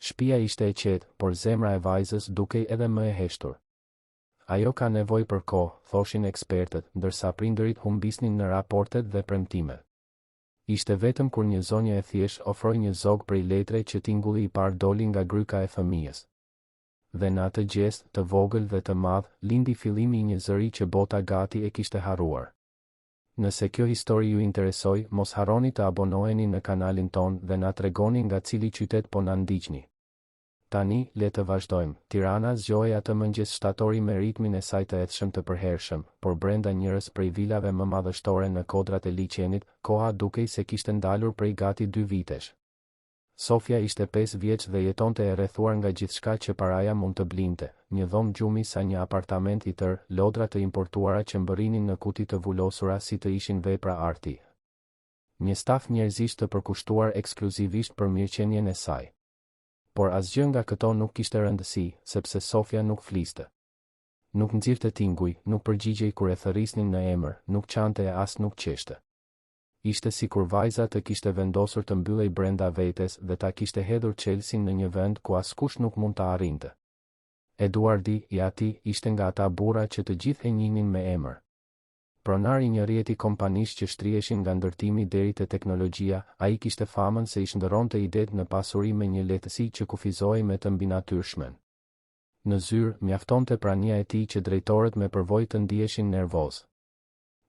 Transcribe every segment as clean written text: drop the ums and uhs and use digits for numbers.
Shtëpia ishte e qetë, por zemra e vajzës dukej edhe më e heshtur. Ajo ka nevojë për kohë, thoshin ekspertët, ndërsa prindërit humbisnin në raportet dhe premtimet. Ishte vetëm kur një zonjë e thjesht ofroi një zog prej letre që tingulli i parë doli nga gryka e fëmijës. Dhe në atë gjest, të vogël dhe të madh, lindi fillimi i një zëri që bota gati e kishte harruar. Nëse kjo histori ju interesoj, mos harroni të abonoheni në kanalin ton dhe na tregoni nga cili qytet po na ndiqni. Tani, le të vazhdojmë. Tirana zgjoi atë mëngjes shtatori me ritmin e saj të etshëm të përhershëm, por brenda njërës prej vilave më madhështore në kodrat e liçenit, koha dukej se kishte ndalur prej gati 2 vitesh. Sofia ishte 5 vjeç dhe jetonte e rrethuar nga gjithçka që paraja mund të blinte, një dhomë gjumi sa një apartament i tërë, lodra të importuara që mbërrinin në kuti të vulosura si të ishin vepra arti. Një staf njerëzish të përkushtuar ekskluzivisht për mirëqenien e saj. Por asgjë nga këto nuk kishte rëndësi, sepse Sofia nuk fliste. Nuk nxirrte tinguj, nuk përgjigjej kur e thërrisnin në emër, nuk çante e as nuk qeshte. Ishte sikur vajza të kishte vendosur të mbyllej brenda vetes dhe ta kishte hedhur Chelsea në një vend ku askush nuk mund ta arrinte. Eduardi, i ati, ishte nga ata burra që të gjithë e njihnin me emër. Pronar i një rjeti kompanish që shtrieshin nga ndërtimi deri te teknologjia, ai kishte famën se i shndërronte idetë në pasuri me një lehtësi që kufizohej me të mbinatyrshmen. Në zyrë, mjaftonte prania e tij që drejtorët me përvojë të ndiheshin nervoz.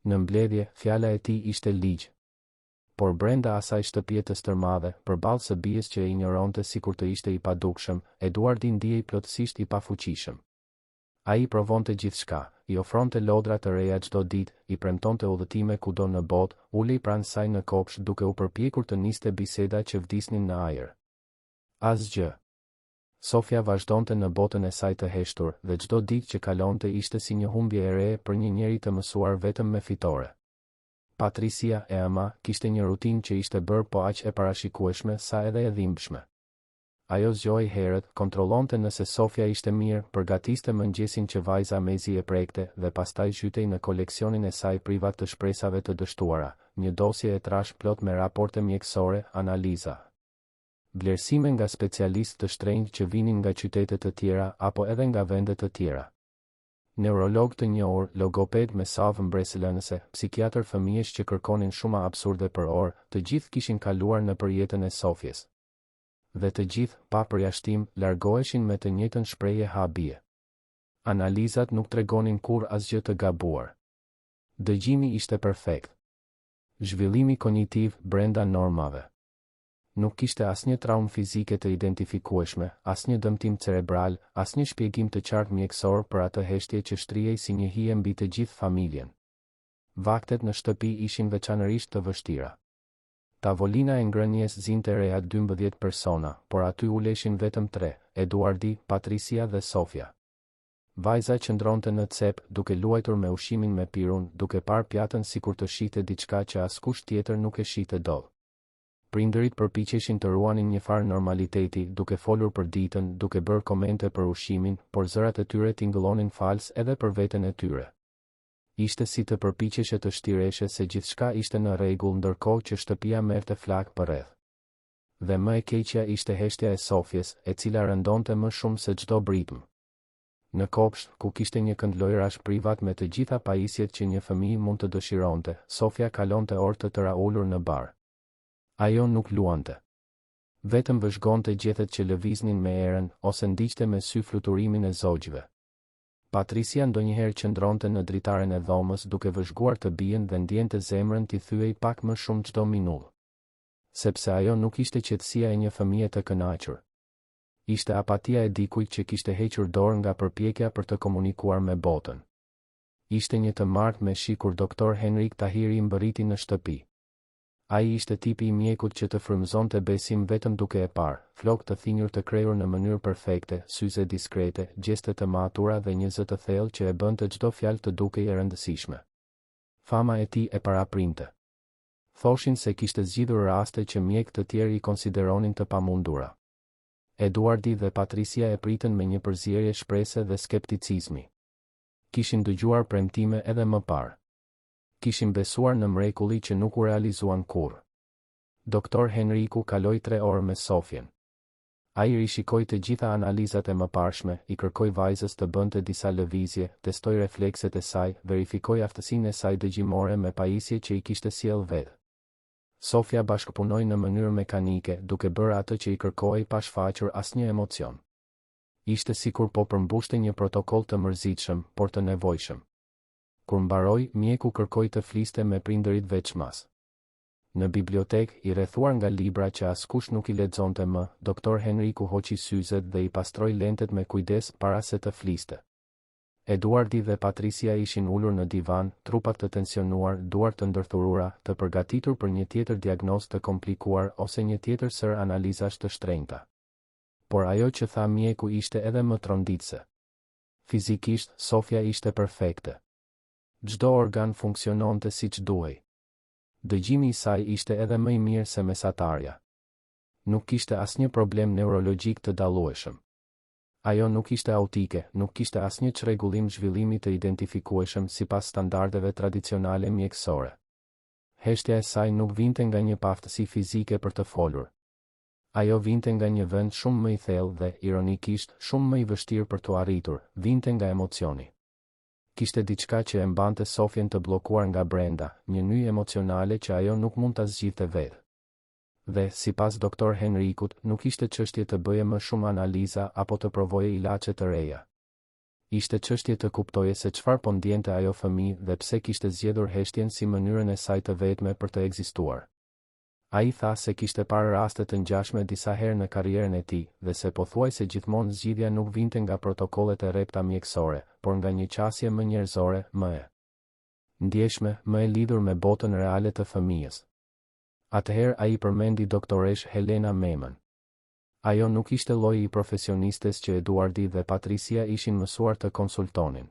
Në mbledhje, fjala e tij ishte ligj. Por brenda asaj shtëpie të stërmadhe, përballë së bijës që e injoronte sikur të ishte i padukshëm, Eduardi ndihej plotësisht i pafuqishëm. Ai provonte gjithçka, i ofronte lodra të reja çdo ditë, i premtonte udhëtime kudo në botë, ulej pranë saj në kopsht duke u përpjekur të niste biseda që vdisnin në ajër. Asgjë. Sofia vazhdonte në botën e saj të heshtur dhe çdo ditë që kalonte ishte si një humbje e re për një njeri të mësuar vetëm me fitore. Patricia, e ama, kishte një rutinë që ishte bërë po aq e parashikueshme sa edhe e dhimbshme. Ajo zgjoi herët, kontrollonte nëse Sofia ishte mirë, përgatiste mëngjesin që vajza mezi e prekte dhe pastaj zhytej në koleksionin e saj privat të shpresave të dështuara, një dosje e trashë plot me raporte mjekësore, analiza. Vlerësime nga specialistë të shtrenjtë që vinin nga qytete të tjera apo edhe nga vende të tjera. Neurolog të njohur, logoped me savë mbresëlënëse, psikiatër fëmijësh që kërkonin shuma absurde për orë, të gjithë kishin kaluar në përjetën e Sofjes. Dhe të gjithë, pa përjashtim, largoheshin me të njëjtën shprehje habie. Analizat nuk tregonin kur asgjë të gabuar. Dëgjimi ishte perfekt. Zhvillimi kognitiv brenda normave. Nuk kishte asnjë traumë fizike të identifikueshme, asnjë dëmtim cerebral, asnjë shpjegim të qartë mjekësor për atë heshtje që shtrihej si një hije mbi të gjithë familjen. Vaktet në shtëpi ishin veçanërisht të vështira. Tavolina e ngrënies zinte reja 12 persona, por aty uleshin vetëm 3, Eduardi, Patricia dhe Sofia. Vajza qëndronte në cep, duke luajtur me ushimin me pirun, duke parë pjatën sikur të shite diçka që askush tjetër nuk e shite dot. Prindërit përpiqeshin të ruanin një farë normaliteti, duke folur për ditën, duke bërë komente për ushimin, por zërat e tyre tingëllonin fals edhe për veten e tyre. Ishte si të përpiqeshe të shtireshe se gjithçka ishte në rregull ndërkohë që shtëpia merrte flak përreth. Dhe më e keqja ishte heshtja e Sofjes, e cila rëndonte më shumë se çdo britm. Në kopsht, ku kishte një këndlojrash privat me të gjitha pajisjet që një fëmijë mund të dëshironte, Sofia kalonte orë të tëra ulur në bar. Ajo nuk luante. Vetëm vëzhgonte gjethet që lëviznin me erën, ose ndiqte me sy fluturimin e zogjve. Patricia ndonjëherë qëndronte në dritaren e dhomës duke vëzhguar të bien dhe ndjente zemrën t'i thyej pak më shumë çdo minutë. Sepse ajo nuk ishte qetësia e një fëmije të kënaqur. Ishte apatia e dikujt që kishte hequr dorë nga përpjekja për të komunikuar me botën. Ishte një të martë me shi kur doktor Henrik Tahiri mbërriti në shtëpi. Ai ishte tipi i mjekut që të frymëzonte besim vetëm duke e parë, flokë të thinjur të krejur në mënyrë perfekte, syze diskrete, gjeste të matura dhe një zë të thellë që e bënte çdo fjalë të dukej e rëndësishme. Fama e tij e paraprinte. Thoshin se kishte zgjidhur raste që mjek të tjerë i konsideronin të pamundura. Eduardi dhe Patricia e pritën me një përzierje shprese dhe skepticizmi. Kishin dëgjuar premtime edhe më parë. Kishin besuar në mrekulli që nuk u realizuan kurrë. Doktor Henriku kaloi 3 orë me Sofjen. Ai rishikoi të gjitha analizat e mëparshme, i kërkoi vajzës të bënte disa lëvizje, testoi reflekset e saj, verifikoi aftësinë e saj dëgjimore me pajisje që i kishte sjell vetë. Sofia bashkëpunoi në mënyrë mekanike, duke bërë atë që i kërkohej pa shfaqur asnjë emocion. Ishte sikur po përmbushte një protokoll të mërzitshëm, por të nevojshëm. Kur mbaroi, mjeku kërkoi të fliste me prindërit veçmas. Në bibliotek, i rrethuar nga libra që askush nuk i lexonte më, doktor Henriku hoqi syzet dhe i pastroi lentet me kujdes para se të fliste. Eduardi dhe Patricia ishin ulur në divan, trupat të tensionuar, duart të ndërthurura, të përgatitur për një tjetër diagnozë të komplikuar ose një tjetër sër analizash të shtrenjta. Por ajo që tha mjeku ishte edhe më tronditse. Fizikisht, Sofia ishte perfekte. Çdo organ funksiononte siç duhej. Dëgjimi i saj ishte edhe më i mirë se mesatarja. Nuk kishte asnjë problem neurologjik të dallueshëm. Ajo nuk ishte autike, nuk kishte asnjë çrregullim zhvillimi të identifikueshëm sipas standardeve tradicionale mjekësore. Heshtja e saj nuk vinte nga një paftësi fizike për të folur. Ajo vinte nga një vend shumë më i thellë dhe, ironikisht, shumë më i vështirë për të arritur, vinte nga emocioni. Kishte diçka që e mbante Sofien të bllokuar nga brenda, një nyjë emocionale që ajo nuk mund ta zgjidhte vetë. Dhe, sipas doktor Henrikut, nuk ishte çështje të bëje më shumë analiza apo të provoje ilaçe të reja. Ishte çështje të kuptoje se çfarë po ndjente ajo fëmijë dhe pse kishte zgjedhur heshtjen si mënyrën e saj të vetme për të ekzistuar. Ai tha se kishte parë raste të ngjashme disa herë në karrierën e tij dhe se pothuajse gjithmonë zgjidhja nuk vinte nga protokollet e rrepta mjekësore, por nga një qasje më njerëzore, më e ndjeshme, më e lidhur me botën reale të fëmijës. Atëherë ai përmendi doktoresh Helena Memën. Ajo nuk ishte lloji i profesionistes që Eduardi dhe Patricia ishin mësuar të konsultonin.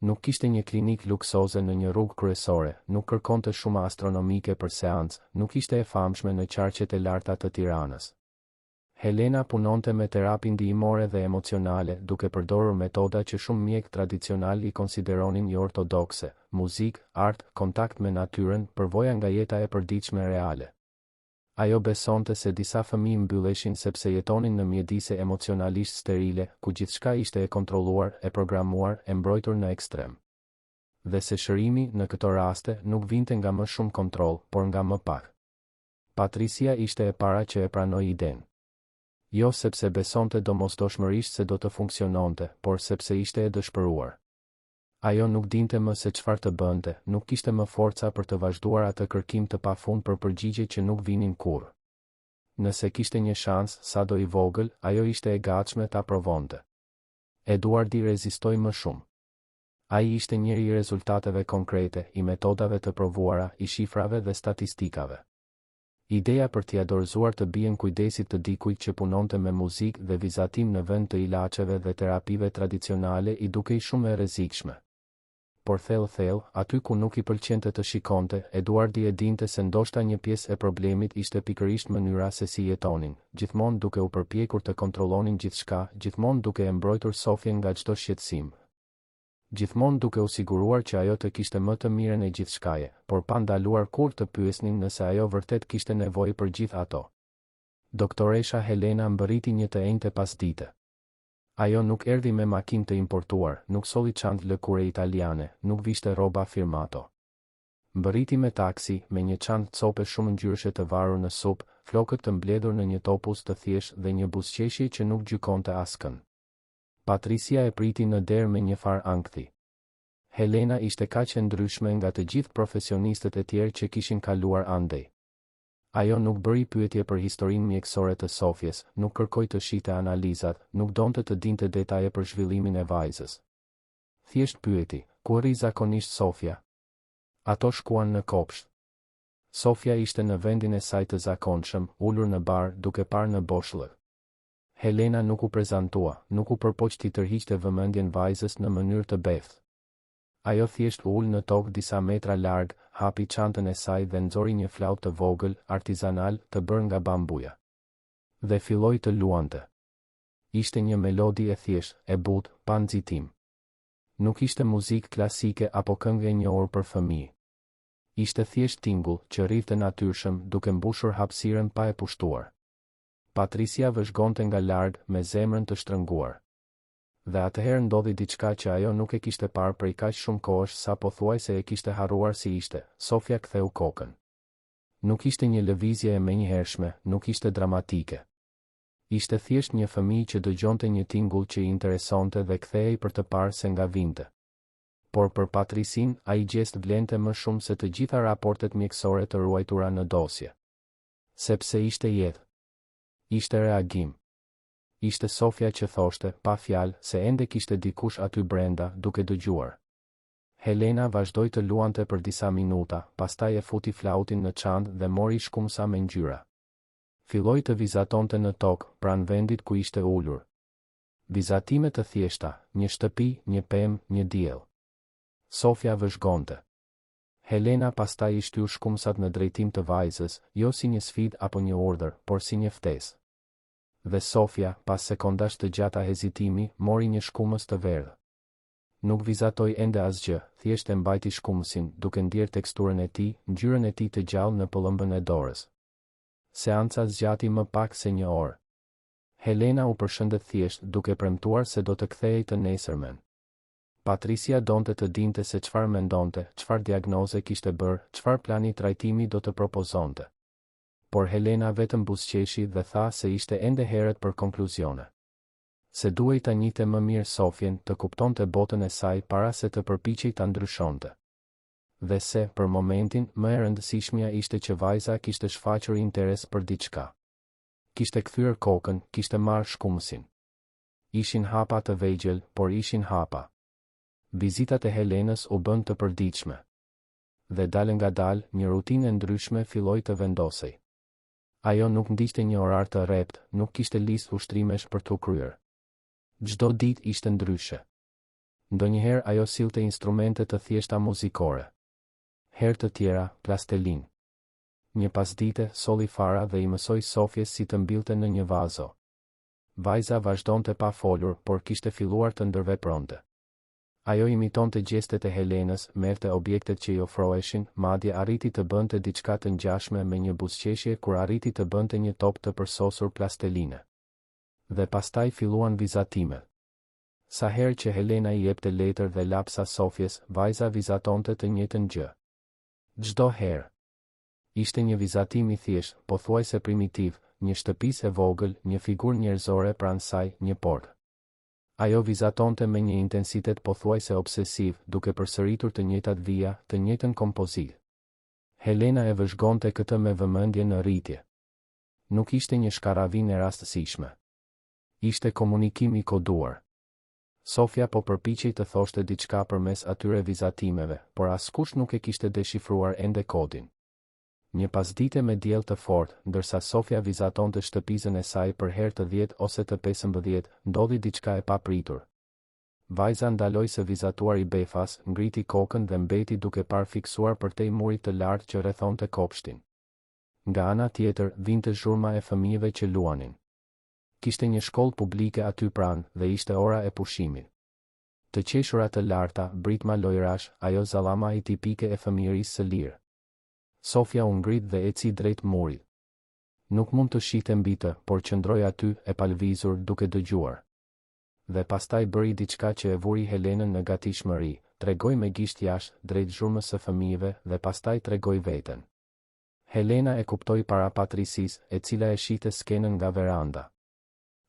Nuk kishte një klinik luksoze në një rrugë kryesore, nuk kërkonte shuma astronomike për seancë, nuk ishte e famshme në qarqet e larta të Tiranës. Helena punonte me terapi ndihmore dhe emocionale, duke përdorur metoda që shumë mjek tradicional i konsideronin jo ortodokse: muzikë, art, kontakt me natyrën, përvoja nga jeta e përditshme reale. Ajo besonte se disa fëmijë mbylleshin sepse jetonin në mjedise emocionalisht sterile, ku gjithçka ishte e kontrolluar, e programuar, e mbrojtur në ekstrem. Dhe se shërimi, në këto raste, nuk vinte nga më shumë kontroll, por nga më pak. Patricia ishte e para që e pranoi idenë. Jo sepse besonte domosdoshmërisht se do të funksiononte, por sepse ishte e dëshpëruar. Ajo nuk dinte më se çfarë të bënte, nuk kishte më forca për të vazhduar atë kërkim të pafund për përgjigje që nuk vinin kurrë. Nëse kishte një shans, sado i vogël, ajo ishte e gatshme ta provonte. Eduardi rezistoi më shumë. Ai ishte njeri i rezultateve konkrete, i metodave të provuara, i shifrave dhe statistikave. Ideja për t'i dorëzuar të bien kujdesit të dikujt që punonte me muzikë dhe vizatim në vend të ilaçeve dhe terapive tradicionale i dukej shumë e rrezikshme. Por thellë, aty ku nuk i pëlqente të shikonte, Eduardi e dinte se ndoshta një pjesë e problemit ishte pikërisht mënyra se si jetonin, gjithmonë duke u përpjekur të kontrollonin gjithçka, gjithmonë duke e mbrojtur Sofien nga çdo shqetësim. Gjithmonë duke u siguruar që ajo të kishte më të mirën e gjithçkaje, por pa ndaluar kurrë të pyesnin nëse ajo vërtet kishte nevojë për gjithë ato. Doktoresha Helena mbërriti një të enjte pasdite. Ajo nuk erdhi me makinë të importuar, nuk solli çantë lëkure italiane, nuk vishte rroba firmato. Mbërriti me taksi, me një çantë cope shumë ngjyrshe të varur në supë, flokët të mbledhur në një topuz të thjeshtë dhe një buzëqeshje që nuk gjykonte askën. Patricia e priti në derë me një farë ankthi. Helena ishte kaq e ndryshme nga të gjithë profesionistët e tjerë që kishin kaluar andej. Ajo nuk bëri pyetje për historinë mjekësore të Sofjes, nuk kërkoi të shihte analizat, nuk donte të dinte detaje për zhvillimin e vajzës. Thjesht pyeti, ku rri zakonisht Sofia? Ato shkuan në kopsht. Sofia ishte në vendin e saj të zakonshëm, ulur në bar, duke parë në boshllë. Helena nuk u prezantua, nuk u përpoq t'i tërhiqte vëmendjen vajzës në mënyrë të beftë. Ajo thjesht ul në tokë disa metra larg, hapi çantën e saj dhe nxori një flautë të vogël, artizanal, të bërë nga bambuja. Dhe filloi të luante. Ishte një melodi e thjeshtë, e butë, pa nxitim. Nuk ishte muzikë klasike apo këngë e njohur për fëmijë. Ishte thjesht tingull që rrifte natyrshëm, duke mbushur hapësirën pa e pushtuar. Patricia vëzhgonte nga larg me zemrën të shtrënguar. Dhe atëherë ndodhi diçka që ajo nuk e kishte parë prej kaq shumë kohësh sa pothuajse e kishte harruar si ishte. Sofia ktheu kokën. Nuk ishte një lëvizje e menjëhershme, nuk ishte dramatike. Ishte thjesht një fëmijë që dëgjonte një tingull që i interesonte dhe kthehej për të parë se nga vinte. Por për Patricin, ai gjest vlente më shumë se të gjitha raportet mjekësore të ruajtura në dosje. Sepse ishte jetë. Ishte reagim. Ishte Sofia që thoshte, pa fjalë, se ende kishte dikush aty brenda, duke dëgjuar. Helena vazhdoi të luante për disa minuta, pastaj e futi flautin në çantë dhe mori shkumsa me ngjyra. Filloi të vizatonte në tokë, pranë vendit ku ishte ulur. Vizatime të thjeshta, një shtëpi, një pemë, një diell. Sofia vëzhgonte. Helena pastaj i shtyu shkumsat në drejtim të vajzës, jo si një sfidë apo një urdhër, por si një ftesë. Dhe Sofia, pas sekondash të gjata hezitimi, mori një shkumës të verdhë. Nuk vizatoi ende asgjë, thjesht e mbajti shkumësin, duke ndier teksturën e tij, ngjyrën e tij të gjallë në pëllëmbën e dorës. Seanca zgjati më pak se një orë. Helena u përshëndet thjesht, duke premtuar se do të kthehej të nesërmen. Patricia donte të dinte se çfarë mendonte, çfarë diagnoze kishte bërë, çfarë plani trajtimi do të propozonte. Por Helena vetëm buzëqeshi dhe tha se ishte ende herët për konkluzione. Se duhej ta njihte më mirë Sofien, të kuptonte botën e saj para se të përpiqej ta ndryshonte. Dhe se, për momentin, më e rëndësishmja ishte që vajza kishte shfaqur interes për diçka. Kishte kthyer kokën, kishte marrë shkumësin. Ishin hapa të vegjël, por ishin hapa. Vizitat e Helenës u bën të përditshme. Dhe dalë nga dalë, një rutinë ndryshme filloi të vendosej. Ajo nuk ndiqte një orar të rrept, nuk kishte listë ushtrimesh për t'u kryer. Çdo ditë ishte ndryshe. Ndonjëherë ajo sillte instrumente të thjeshta muzikore. Herë të tjera, plastelin. Një pasdite, solli fara dhe i mësoi Sofjes si të mbillte në një vazo. Vajza vazhdonte pa folur, por kishte filluar të ndërvepronte. Ajo imitonte gjestet e Helenës, merrte objektet që i ofroheshin, madje arriti të bënte diçka të ngjashme me një buzëqeshje kur arriti të bënte një top të përsosur plasteline. Dhe pastaj filluan vizatimet. Sa herë që Helena i jepte letër dhe lapsa Sofjes, vajza vizatonte të njëjtën gjë. Çdo herë. Ishte një vizatim i thjeshtë, pothuajse primitiv, një shtëpisë e vogël, një figurë njerëzore pranë saj, një portë. Ajo vizatonte me një intensitet pothuajse obsesiv, duke përsëritur të njëjtat vija, të njëjtën kompozitë. Helena e vëzhgonte këtë me vëmendje në rritje. Nuk ishte një shkaravinë e rastësishme. Ishte komunikim i koduar. Sofia po përpiqej të thoshte diçka përmes atyre vizatimeve, por askush nuk e kishte deshifruar ende kodin. Një pasdite me diell të fortë, ndërsa Sofia vizatonte shtëpizën e saj për herë të 10 ose të 15, ndodhi diçka e papritur. Vajza ndaloi së vizatuari befas, ngriti kokën dhe mbeti duke parë fiksuar përtej murit të lartë që rrethonte kopshtin. Nga ana tjetër, vinte zhurma e fëmijëve që luanin. Kishte një shkollë publike aty pranë dhe ishte ora e pushimit. Të qeshura të larta, britma lojrash, ajo zallama i tipike e fëmijërisë së lirë. Sofia u ngrit dhe eci drejt murit. Nuk mund të shihte mbi të, por qëndroi aty, e palvizur, duke dëgjuar. Dhe pastaj bëri diçka që e vuri Helenën në gatishmëri, tregoi me gisht jashtë, drejt zhurmës së fëmijëve, dhe pastaj tregoi veten. Helena e kuptoi para Patricis, e cila e shihte skenën nga veranda.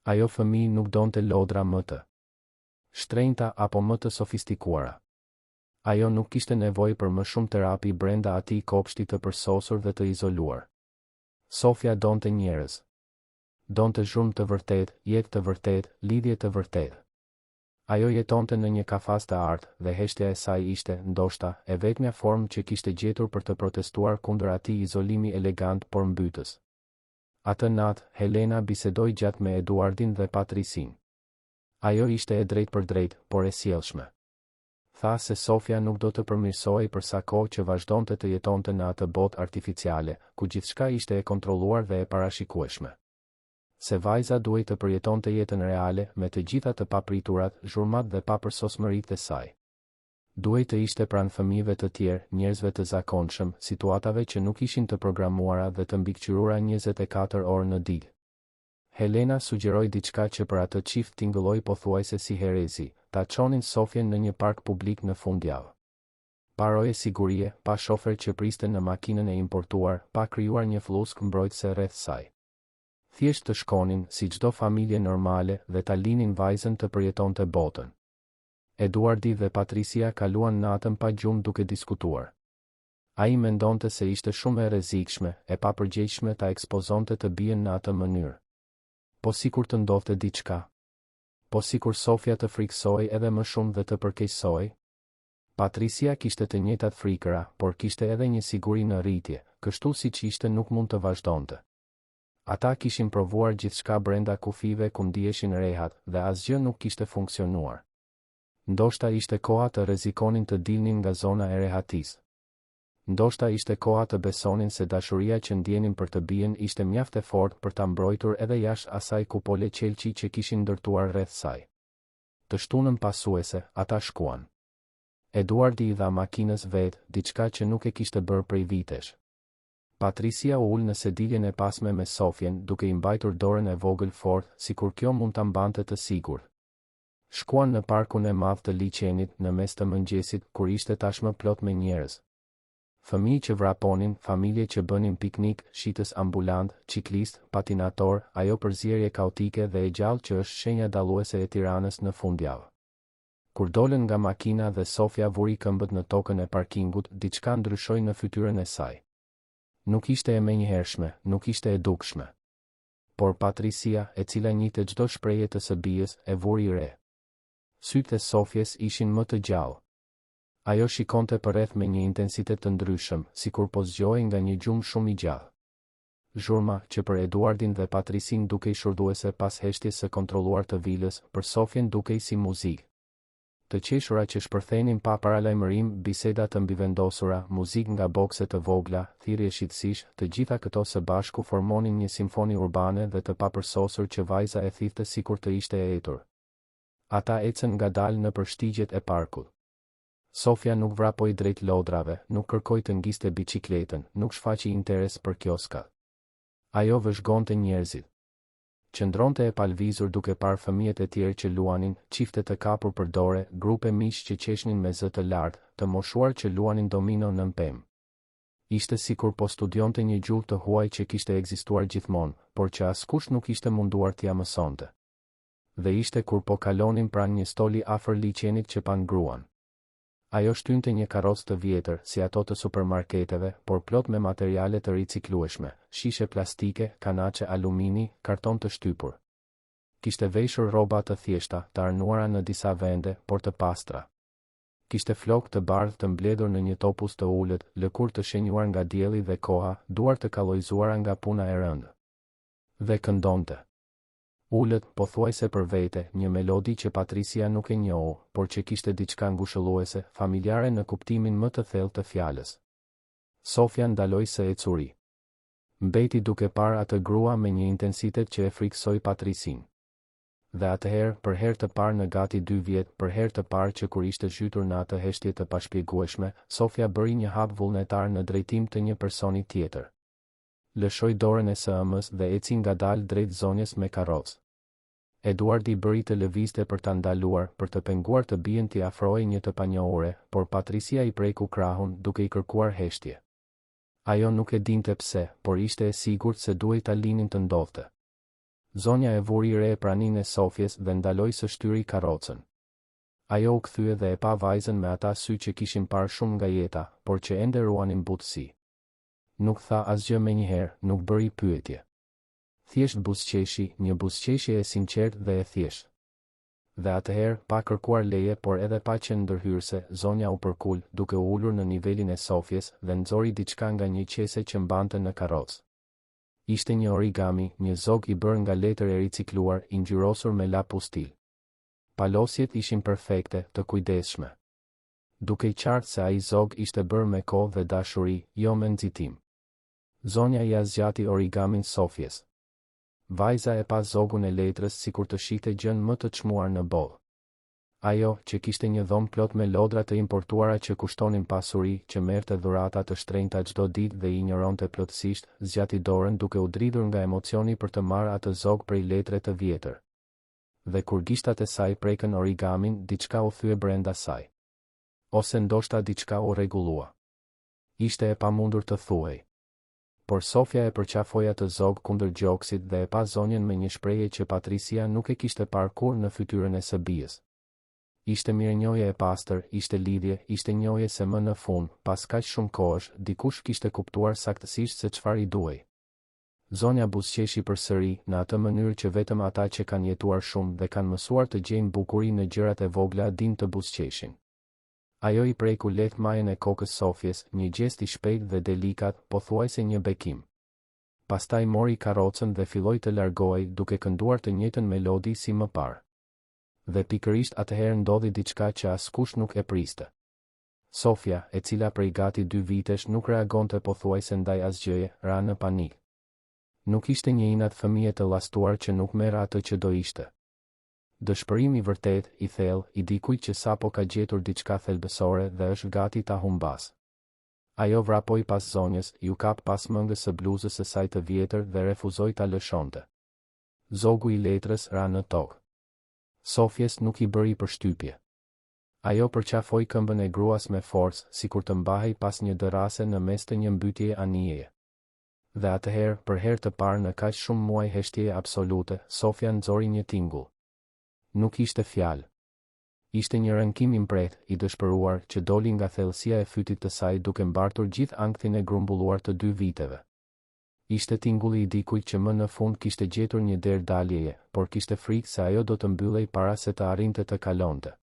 Ajo fëmijë nuk donte lodra më të shtrenjta apo më të sofistikuara. Ajo nuk kishte nevojë për më shumë terapi brenda atij kopshti të përsosur dhe të izoluar. Sofia donte njerëz. Donte zhurmë të vërtet, jetë të vërtet, lidhje të vërtet. Ajo jetonte në një kafaz të artë dhe heshtja e saj ishte, ndoshta, e vetmja formë që kishte gjetur për të protestuar kundër atij izolimi elegant por mbytës. Atë natë, Helena bisedoi gjatë me Eduardin dhe Patricin. Ajo ishte e drejtë për drejtë, por e sjellshme. Tha se Sofia nuk do të përmirësohej për sa kohë që vazhdonte të jetonte në atë botë artificiale, ku gjithçka ishte e kontrolluar dhe e parashikueshme. Se vajza duhej të përjetonte jetën reale me të gjitha të papriturat, zhurmat dhe papërsosmëritë e saj. Duhej të ishte pranë fëmijëve të tjerë, njerëzve të zakonshëm, situatave që nuk ishin të programuara dhe të mbikëqyrura 24 orë në ditë. Helena sugjeroi diçka që për atë çift tingëlloi pothuajse si herezi, ta çonin Sofjen në një park publik në fundjavë. Pa roje sigurie, pa shofer që priste në makinën e importuar, pa krijuar një flusk mbrojtëse rreth saj. Thjesht të shkonin, si çdo familje normale, dhe ta linin vajzën të përjetonte botën. Eduardi dhe Patricia kaluan natën pa gjumë duke diskutuar. Ai mendonte se ishte shumë e rrezikshme, e papërgjegjshme ta ekspozonte të bien në atë mënyrë. Po sikur të ndodhte diçka. Po sikur Sofja të frikësoi edhe më shumë dhe të përkeqësoi. Patricia kishte të njëjtat frikëra, por kishte edhe një siguri në rritje, kështu siç ishte nuk mund të vazhdonte. Ata kishin provuar gjithçka brenda kufive ku ndiheshin rehat, dhe asgjë nuk kishte funksionuar. Ndoshta ishte koha të rrezikonin të dilnin nga zona e rehatisë. Ndoshta ishte koha të besonin se dashuria që ndjenin për të bien ishte mjaft e fortë për ta mbrojtur edhe jashtë asaj kupole qelçi që kishin ndërtuar rreth saj. Të shtunën pasuese, ata shkuan. Eduardi i dha makinës vet, diçka që nuk e kishte bërë prej vitesh. Patricia u ul në sediljen e pasme me Sofjen, duke i mbajtur dorën e vogël fort, sikur kjo mund ta mbante të sigurt. Shkuan në parkun e madh të liçenit në mes të mëngjesit, kur ishte tashmë plot me njerëz. Fëmijë që vraponin, familje që bënin piknik, shitës ambulant, ciklist, patinator, ajo përzierje kaotike dhe e gjallë që është shenja dalluese e Tiranës në fundjavë. Kur dolën nga makina dhe Sofja vuri këmbët në tokën e parkingut, diçka ndryshoi në fytyrën e saj. Nuk ishte e menjëhershme, nuk ishte e dukshme. Por Patricia, e cila njihte çdo shprehje të së bijës, e vuri re. Sytë e Sofjes ishin më të gjallë. Ajo shikonte përreth me një intensitet të ndryshëm, sikur po zgjohej nga një gjumë shumë i gjallë. Zhurma, që për Eduardin dhe Patricin dukej shurduese pas heshtjes së kontrolluar të vilës, për Sofjen dukej si muzikë. Të qeshura që shpërthenin pa paralajmërim, biseda të mbivendosura, muzikë nga bokse të vogla, thirrje shitësish, të gjitha këto së bashku formonin një simfoni urbane dhe të papërsosur që vajza e thithte sikur të ishte e etur. Ata ecën ngadalë nëpër shtigjet e parkut. Sofja nuk vrapoi drejt lodrave, nuk kërkoi të ngiste biçikletën, nuk shfaqi interes për kioskat. Ajo vëzhgonte njerëzit. Qëndronte e palvizur duke parë fëmijët e tjerë që luanin, çifte të kapur për dore, grupe miq që qeshnin me zë të lartë, të moshuar që luanin domino nën pemë. Ishte sikur po studionte një gjuhë të huaj që kishte ekzistuar gjithmonë, por që askush nuk ishte munduar t'ia mësonte. Dhe ishte kur po kalonin pranë një stoli afër liçenit që pangruan. Ajo shtynte një karrocë të vjetër, si ato të supermarketeve, por plot me materiale të riciklueshme, shishe plastike, kanaçe alumini, karton të shtypur. Kishte veshur rroba të thjeshta, të arnuara në disa vende, por të pastra. Kishte flokë të bardhë të mbledhur në një topuz të ulët, lëkurë të shenjuar nga dielli dhe koha, duar të kallojzuara nga puna e rëndë. Dhe këndonte. Ulët, pothuajse për vete, një melodi që Patricia nuk e njohu, por që kishte diçka ngushëlluese, familjare në kuptimin më të thellë të fjalës. Sofja ndaloi së ecuri. Mbeti duke parë atë grua me një intensitet që e frikësoi Patricin. Dhe atëherë, për herë të parë në gati 2 vjet, për herë të parë që kur ishte zhytur në atë heshtje të pashpjegueshme, Sofja bëri një hap vullnetar në drejtim të një personi tjetër. Lëshoi dorën e së ëmës dhe eci ngadalë drejt zonjës me karrocë. Eduardi bëri të lëvizte për ta ndaluar, për të penguar të bien t'i afrohej një të panjohure, por Patricia i preku krahun duke i kërkuar heshtje. Ajo nuk e dinte pse, por ishte e sigurt se duhej ta linin të ndodhte. Zonja e vuri re praninë e Sofjes dhe ndaloi së shtyri karrocën. Ajo u kthye dhe e pa vajzën me ata sy që kishin parë shumë nga jeta, por që ende ruanin butësi. Nuk tha asgjë menjëherë, nuk bëri pyetje. Thjesht buzëqeshi, një buzëqeshje e sinqertë dhe e thjeshtë. Dhe atëherë, pa kërkuar leje por edhe pa qenë ndërhyrëse, zonja u përkul, duke u ulur në nivelin e Sofjes dhe nxori diçka nga një qese që mbante në karrocë. Ishte një origami, një zog i bërë nga letër e ricikluar, i ngjyrosur me lapustil. Palosjet ishin perfekte, të kujdesshme. Duke i qartë se ai zog ishte bërë me kohë dhe dashuri, jo me nxitim. Zonja ia zgjati origamin Sofjes. Vajza e pa zogun e letrës sikur të shihte gjën më të çmuar në botë. Ajo, që kishte një dhomë plot me lodra të importuara që kushtonin pasuri, që merrte dhurata të shtrenjta çdo ditë dhe i injoronte plotësisht, zgjati dorën duke u dridhur nga emocioni për të marrë atë zog prej letre të vjetër. Dhe kur gishtat e saj prekën origamin, diçka u thye brenda saj. Ose ndoshta diçka u rregullua. Ishte e pamundur të thuhej. Por Sofia e përqafoi atë zog kundër gjoksit dhe e pa zonjën me një shprehje që Patricia nuk e kishte parë kurrë në fytyrën e së bijës. Ishte mirënjohje e pastër, ishte lidhje, ishte njohje se më në fund, pas kaq shumë kohësh, dikush kishte kuptuar saktësisht se çfarë i duhej. Zonja buzëqeshi përsëri, në atë mënyrë që vetëm ata që kanë jetuar shumë dhe kanë mësuar të gjejnë bukurinë në gjërat e vogla dinë të buzëqeshin. Ajo i preku lehtë majën e kokës Sofjes, një gjest i shpejtë dhe delikat, pothuajse një bekim. Pastaj mori karrocën dhe filloi të largohej, duke kënduar të njëjtën melodi si më parë. Dhe pikërisht atëherë ndodhi diçka që askush nuk e priste. Sofia, e cila prej gati 2 vitesh nuk reagonte pothuajse ndaj asgjëje, ra në panik. Nuk ishte një inat fëmije të llastuar që nuk merr atë që do ishte. Dëshpërim i vërtet, i thellë, i dikujt që sapo ka gjetur diçka thelbësore dhe është gati ta humbas. Ajo vrapoi pas zonjës, ju kap pas mëngës së bluzës së saj të vjetër dhe refuzoi ta lëshonte. Zogu i letrës ra në tokë. Sofjes nuk i bëri përshtypje. Ajo përqafoi këmbën e gruas me forcë, sikur të mbahej pas një dërrase në mes të një mbytjeje anijeje. Dhe atëherë, për herë të parë në kaq shumë muaj heshtjeje absolute, Sofia nxori një tingull. Nuk ishte fjalë. Ishte një rënkim i mbret, i dëshpëruar, që doli nga thellësia e fytit të saj duke mbartur gjithë ankthin e grumbulluar të 2 viteve. Ishte tingulli i dikujt që më në fund kishte gjetur një derë daljeje, por kishte frikë se ajo do të mbyllej para se të arrinte të kalonte.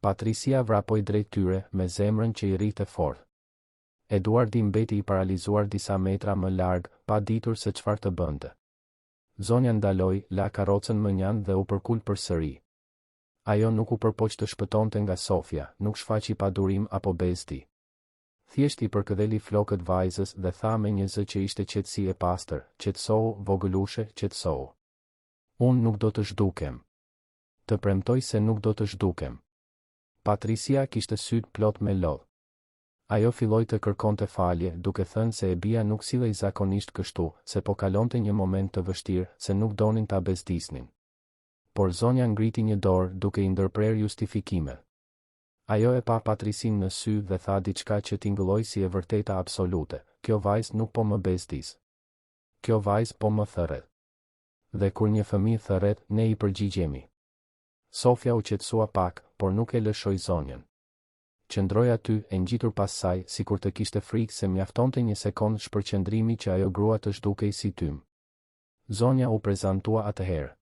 Patricia vrapoi drejt tyre, me zemrën që i rrite fort. Eduardi mbeti i paralizuar disa metra më larg, pa ditur se çfarë të bënte. Zonja ndaloi, la karrocën mënjan dhe u përkul përsëri. Ajo nuk u përpoq të shpëtonte nga Sofia, nuk shfaqi padurim apo bezdi. Thjesht i përkëdheli flokët vajzës dhe tha me një zë që ishte qetësi e pastër, qetësohu, vogëlushe, qetësohu. Unë nuk do të zhdukem. Të premtoj se nuk do të zhdukem. Patricia kishte syt plot me lodh. Ajo filloi të kërkonte falje, duke thënë se e bia nuk sillej zakonisht kështu, se po kalonte një moment të vështirë, se nuk donin ta bezdisnin. Por zonja ngriti një dorë, duke i ndërprer justifikime. Ajo e pa Patricin në sy dhe tha diçka që tingëlloi si e vërteta absolute. Kjo vajzë nuk po më bezdis. Kjo vajzë po më thërret. Dhe kur një fëmijë thërret, ne i përgjigjemi. Sofia u qetësua pak, por nuk e lëshoi zonjën. Qëndroi aty, e ngjitur pas saj, sikur të kishte frikë se mjaftonte një sekond shpërqendrimi që ajo grua të zhdukej si tym. Zonja u prezantua atëherë.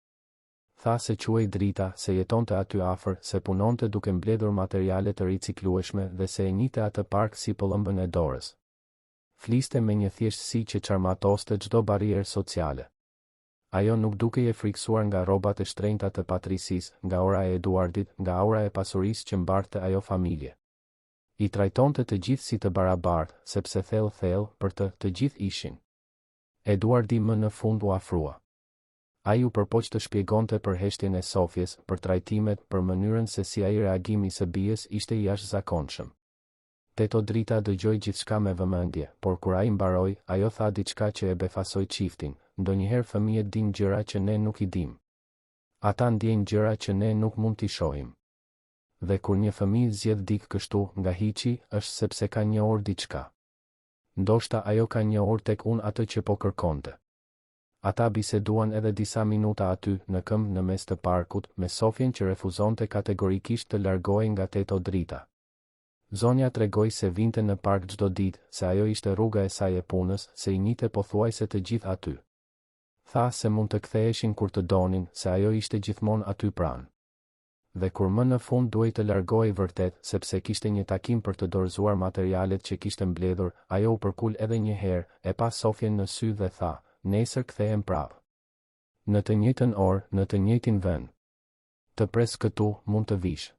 Tha se quhej Drita, se jetonte aty afër, se punonte duke mbledhur materiale të riciklueshme dhe se e njihte atë park si pëllëmbën e dorës. Fliste me një thjeshtësi që çarmatoste çdo barrierë sociale. Ajo nuk dukej e friksuar nga rrobat e shtrenjta të Patricis, nga ora e Eduardit, nga aura e pasurisë që mbarte ajo familje. I trajtonte të gjithë si të barabartë, sepse thellë për të gjithë ishin. Eduardi më në fund u afrua. Ai u përpoq të shpjegonte për heshtjen e Sofjes, për trajtimet, për mënyrën se si ai reagimi së bijës ishte i jashtëzakonshëm. Teto Drita dëgjoi gjithçka me vëmendje, por kur ai mbaroi, ajo tha diçka që e befasoi çiftin. Ndonjëherë fëmijët dinë gjëra që ne nuk i dim. Ata ndjejnë gjëra që ne nuk mund t'i shohim. Dhe kur një fëmijë zgjedh dik kështu nga hiçi, është sepse ka njohur diçka. Ndoshta ajo ka njohur tek unë atë që po kërkonte. Ata biseduan edhe disa minuta aty, në këmbë në mes të parkut, me Sofjen që refuzonte kategorikisht të largohej nga Teto Drita. Zonja tregoi se vinte në park çdo ditë, se ajo ishte rruga e saj e punës, se i njihte pothuajse të gjithë aty. Tha se mund të ktheheshin kur të donin, se ajo ishte gjithmonë aty pranë. Dhe kur më në fund duhej të largohej vërtet, sepse kishte një takim për të dorëzuar materialet që kishte mbledhur, ajo u përkul edhe një herë, e pa Sofjen në sy dhe tha, nesër kthehem prapë. Në të njëjtën orë, në të njëjtin vend. Të pres këtu, mund të vish.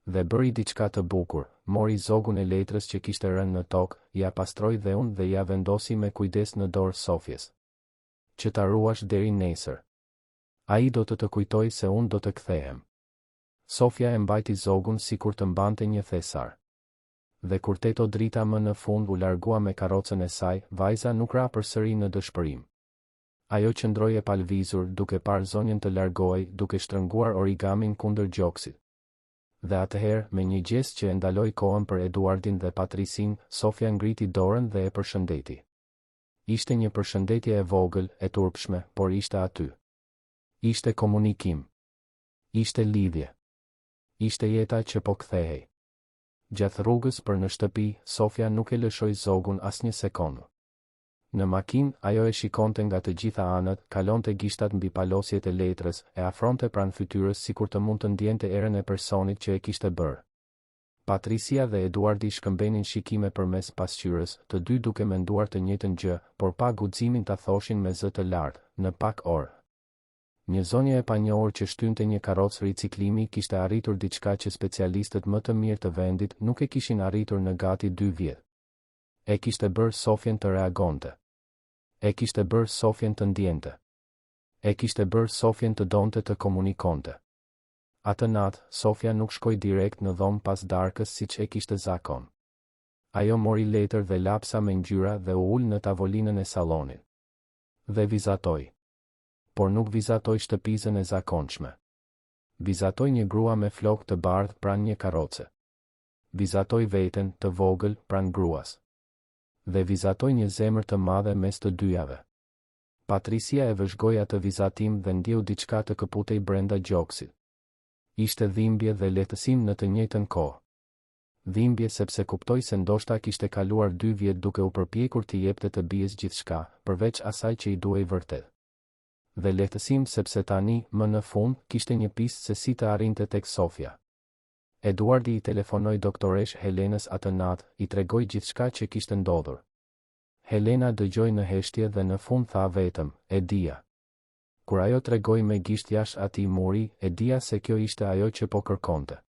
Dhe bëri diçka të bukur, mori zogun e letrës që kishte rënë në tokë, ja pastroi dhe unë dhe ja vendosi me kujdes në dorë Sofjes. Që ta ruash deri nesër. Ai do të kujtoj se unë do të kthehem. Sofia e mbajti zogun si kur të mbante një thesar. Dhe kur Teto drita më në fund u largua me karrocën e saj, vajza nuk ra përsëri në dëshpërim. Ajo qëndroi e palvizur duke parë zonjën të largohej duke shtrënguar origamin kundër gjoksit. Dhe atëherë, me një gjest që e ndaloi kohën për Eduardin dhe Patricin, Sofia ngriti dorën dhe e përshëndeti. Ishte një përshëndetje e vogël, e turpshme, por ishte aty. Ishte komunikim. Ishte lidhje. Ishte jeta që po kthehej. Gjatë rrugës për në shtëpi, Sofia nuk e lëshoi zogun as një sekondë. Në makinë, ajo e shikonte nga të gjitha anët, kalonte gishtat mbi palosjet e letrës, e afronte pranë fytyrës sikur të mund të ndjente erën e personit që e kishte bërë. Patricia dhe Eduardi shkëmbenin shikime përmes pasqyrës, të dy duke menduar të njëjtën gjë, por pa guximin ta thoshin me zë të lartë, në pak orë. Një zonjë e panjohur që shtynte një karrocë riciklimi kishte arritur diçka që specialistët më të mirë të vendit nuk e kishin arritur në gati 2 vjet. E kishte bërë Sofjen të reagonte. E kishte bërë Sofjen të ndjente. E kishte bërë Sofjen të donte të komunikonte. Atë natë, Sofia nuk shkoi direkt në dhomë pas darkës siç e kishte zakon. Ajo mori letër dhe lapsa me ngjyra dhe u ul në tavolinën e sallonit. Dhe vizatoi. Por nuk vizatoi shtëpizën e zakonshme. Vizatoi një grua me flokë të bardhë pranë një karroce. Vizatoi veten, të vogël, pranë gruas. Dhe vizatoi një zemër të madhe mes të dyjave. Patricia e vëzhgoi atë vizatim dhe ndjeu diçka të këputej brenda gjoksit. Ishte dhimbje dhe lehtësim në të njëjtën kohë. Dhimbje sepse kuptoi se ndoshta kishte kaluar 2 vjet duke u përpjekur të jepte të bijes gjithçka, përveç asaj që i duhej vërtet. Dhe lehtësim sepse tani, më në fund, kishte një pistë se si të arrinte tek Sofia. Eduardi i telefonoi doktoresh Helenës atë natë, i tregoi gjithçka që kishte ndodhur. Helena dëgjoi në heshtje dhe në fund tha vetëm, e dija. Kur ajo tregoi me gisht jashtë atij muri, e dija se kjo ishte ajo që po kërkonte.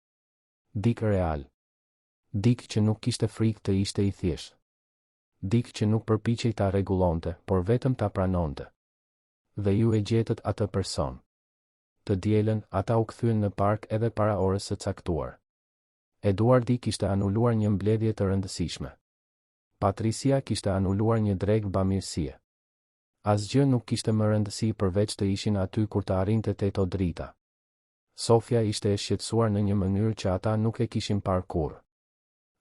Dik real. Dik që nuk kishte frikë të ishte i thjeshtë. Dik që nuk përpiqej ta rregullonte, por vetëm ta pranonte. Dhe ju e gjetët atë person. Të dielën, ata u kthyen në park edhe para orës së caktuar. Eduardi kishte anuluar një mbledhje të rëndësishme. Patricia kishte anuluar një dregë bamirësie. Asgjë nuk kishte më rëndësi përveç të ishin aty kur të arrinte Teto drita. Sofia ishte e shqetësuar në një mënyrë që ata nuk e kishin parë kurrë.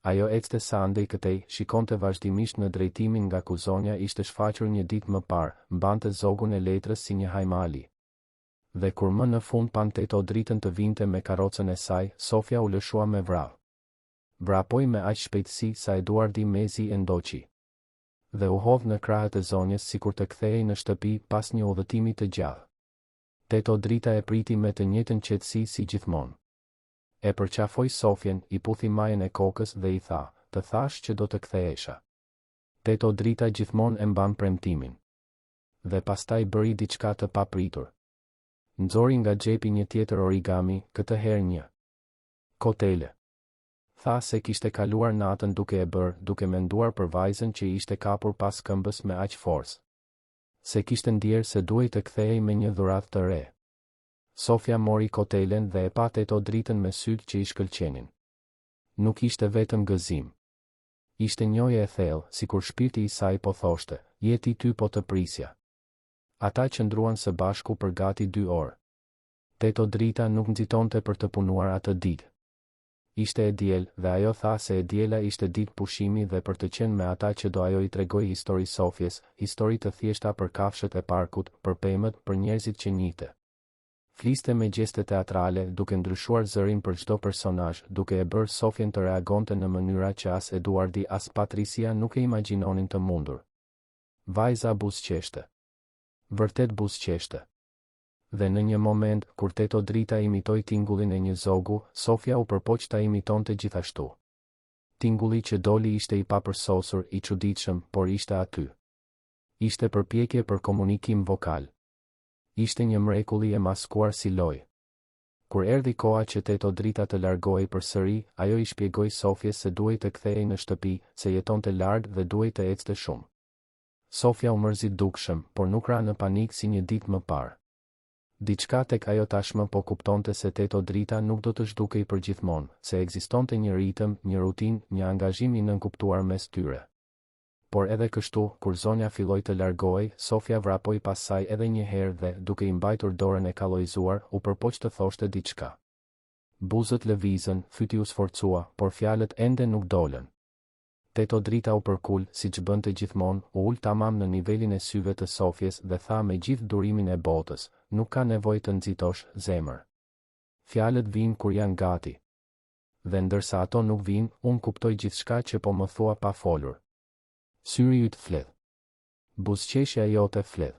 Ajo ecte sa andej këtej, shikonte vazhdimisht në drejtimin nga ku zonja ishte shfaqur një ditë më parë, mbante zogun e letrës si një hajmali. Dhe kur më në fund pan Teto dritën të vinte me karrocën e saj, Sofia u lëshua me vrap. Vrapoi me aq shpejtësi sa Eduardi mezi e ndoqi. Dhe u hodh në krahët e zonjës sikur të kthehej në shtëpi pas një udhëtimi të gjallë. Teto drita e priti me të njëjtën qetësi si gjithmonë. E përqafoi Sofjen, i puthi majën e kokës dhe i tha, të thash që do të kthehesha. Teto drita gjithmonë e mban premtimin. Dhe pastaj bëri diçka të papritur. Nxori nga xhepi një tjetër origami, këtë herë një kotele. Tha se kishte kaluar natën duke e bërë, duke menduar për vajzën që ishte kapur pas këmbës me aq forcë. Se kishte ndjerë se duhej të kthehej me një dhuratë të re. Sofia mori kotelen dhe e pa Teto dritën me sytë që i shkëlqenin. Nuk ishte vetëm gëzim. Ishte njohje e thellë, sikur shpirti i saj po thoshte, jeti ty po të prisja. Ata qëndruan së bashku për gati 2 orë. Teto drita nuk nxitonte për të punuar atë ditë. Ishte e diel, dhe ajo tha se e diela ishte ditë pushimi dhe për të qenë me ata që do ajo i tregoi histori Sofjes, histori të thjeshta për kafshët e parkut, për pemët, për njerëzit që njihte. Fliste me gjeste teatrale, duke ndryshuar zërin për çdo personazh, duke e bërë Sofjen të reagonte në mënyra që as Eduardi as Patricia nuk e imagjinonin të mundur. Vajza buzëqeshte. Vërtet buzëqeshte. Dhe në një moment, kur Teto drita imitoi tingullin e një zogu, Sofia u përpoq ta imitonte gjithashtu. Tingulli që doli ishte i papërsosur, i çuditshëm, por ishte aty. Ishte përpjekje për komunikim vokal. Ishte një mrekulli e maskuar si lojë. Kur erdhi koha që Teto drita të largohej përsëri, ajo i shpjegoi Sofjes se duhej të kthehej në shtëpi, se jetonte larg dhe duhej të ecte shumë. Sofia u mërzit dukshëm, por nuk ra në panik si një ditë më parë. Diçka tek ajo tashmë po kuptonte se Teto Drita nuk do të zhdukej përgjithmonë, se ekzistonte një ritëm, një rutinë, një angazhim i nënkuptuar mes tyre. Por edhe kështu, kur zonja filloi të largohej, Sofia vrapoi pas saj edhe një herë dhe, duke i mbajtur dorën e kallojzuar, u përpoq të thoshte diçka. Buzët lëvizën, fyti u sforcua, por fjalët ende nuk dolën. Teto Drita u përkul, siç bënte gjithmonë, u ul tamam në nivelin e syve të Sofjes dhe tha me gjithë durimin e botës, nuk ka nevojë të nxitosh, zemër. Fjalët vijnë kur janë gati. Dhe ndërsa ato nuk vijnë, unë kuptoj gjithçka që po më thua pa folur. Syri yt fledh. Buzëqeshja jote fledh.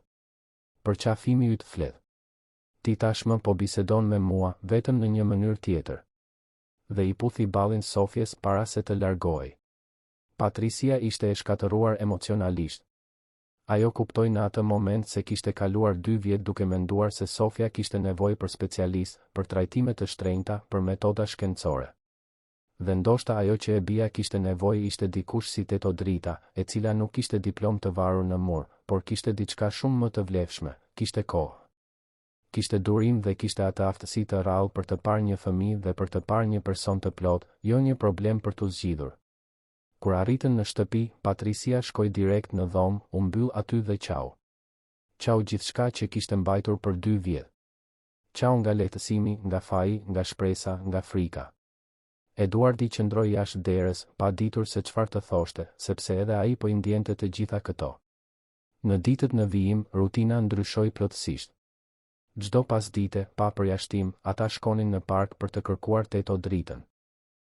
Përqafimi yt fledh. Ti tashmë po bisedon me mua, vetëm në një mënyrë tjetër. Dhe i puthi ballin Sofjes para se të largohej. Patricia ishte e shkatëruar emocionalisht. Ajo kuptoi në atë moment se kishte kaluar 2 vjet duke menduar se Sofia kishte nevojë për specialist, për trajtime të shtrenjta, për metoda shkencore. Dhe ndoshta ajo që e bija kishte nevojë ishte dikush si Teto Drita, e cila nuk kishte diplom të varur në mur, por kishte diçka shumë më të vlefshme, kishte kohë. Kishte durim dhe kishte atë aftësi të rrallë për të parë një fëmijë dhe për të parë një person të plot, jo një problem për t'u zgjidhur. Kur arritën në shtëpi, Patricia shkoi direkt në dhomë, u mbyll aty dhe qau. Qau gjithçka që kishte mbajtur për 2 vjet. Qau nga lehtësimi, nga faji, nga shpresa, nga frika. Eduardi qëndroi jashtë derës, pa ditur se çfarë të thoshte, sepse edhe ai po i ndjente të gjitha këto. Në ditët në vijim, rutina ndryshoi plotësisht. Çdo pasdite, pa përjashtim, ata shkonin në park për të kërkuar Teto Dritën.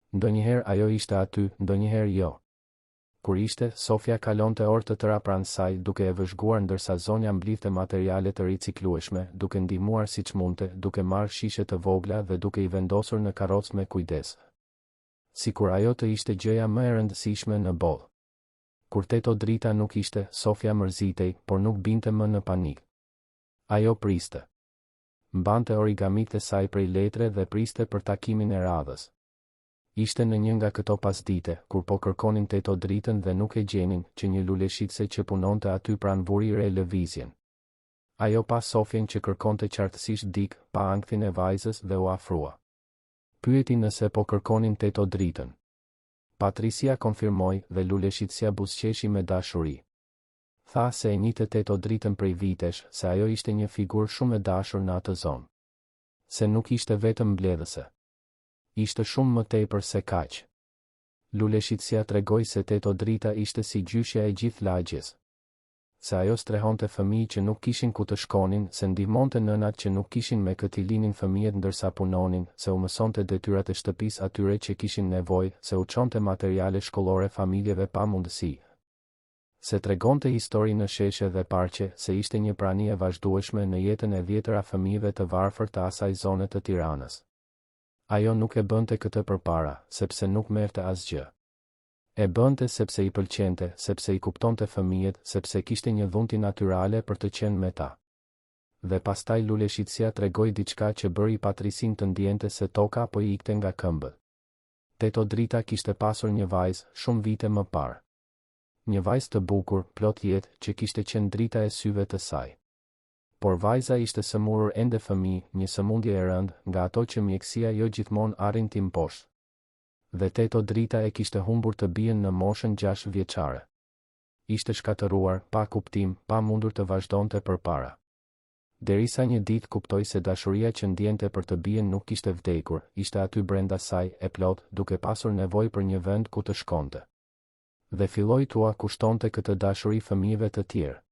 Ndonjëherë ajo ishte aty, ndonjëherë jo. Kur ishte, Sofia kalonte orë të tëra pranë saj, duke e vëzhguar ndërsa zonja mblidhte materiale të riciklueshme, duke ndihmuar siç mundte, duke marrë shishe të vogla dhe duke i vendosur në karrocë me kujdes. Sikur ajo të ishte gjëja më e rëndësishme në botë. Kur Teto Drita nuk ishte, Sofia mërzitej, por nuk binte më në panik. Ajo priste. Mbante origamit e saj prej letre dhe priste për takimin e radhës. Ishte në një nga këto pasdite, kur po kërkonin Teto Dritën dhe nuk e gjenin, që një luleshitse që punonte aty pranë vuri re lëvizjen. Ajo pa Sofjen që kërkonte qartësisht dik, pa ankthin e vajzës dhe u afrua. Pyeti nëse po kërkonin Teto Dritën. Patricia konfirmoi dhe luleshitësia buzëqeshi me dashuri. Tha se e njihte Teto Dritën prej vitesh, se ajo ishte një figurë shumë e dashur në atë zonë. Se nuk ishte vetëm mbledhëse. Ishte shumë më tepër se kaq. Luleshitësia tregoi se Teto Drita ishte si gjyshja e gjithë lagjes. Se ajo strehonte fëmijë që nuk kishin ku të shkonin, se ndihmonte nënat që nuk kishin me këtë linin fëmijët ndërsa punonin, se u mësonte detyrat e shtëpisë atyre që kishin nevojë, se u çonte materiale shkollore familjeve pa mundësi. Se tregonte histori në sheshe dhe parqe, se ishte një prani e vazhdueshme në jetën e dhjetëra fëmijëve të varfër të asaj zone të Tiranës. Ajo nuk e bënte këtë përpara, sepse nuk merrte asgjë. E bënte sepse i pëlqente, sepse i kuptonte fëmijët, sepse kishte një dhunti natyrale për të qenë me ta. Dhe pastaj luleshitësia tregoi diçka që bëri Patrisin të ndjente se toka po i ikte nga këmbët. Teto Drita kishte pasur një vajzë shumë vite më parë. Një vajzë të bukur, plot jetë, që kishte qenë drita e syve të saj. Por vajza ishte sëmurur ende fëmijë, një sëmundje e rëndë, nga ato që mjekësia jo gjithmonë arrin t'i mposhtë. Dhe Teto Drita e kishte humbur të bien në moshën 6 vjeçare. Ishte shkatëruar, pa kuptim, pa mundur të vazhdonte përpara. Derisa një ditë kuptoi se dashuria që ndjente për të bien nuk kishte vdekur, ishte aty brenda saj, e plot, duke pasur nevojë për një vend ku të shkonte. Dhe filloi t'ua kushtonte këtë dashuri fëmijëve të tjerë.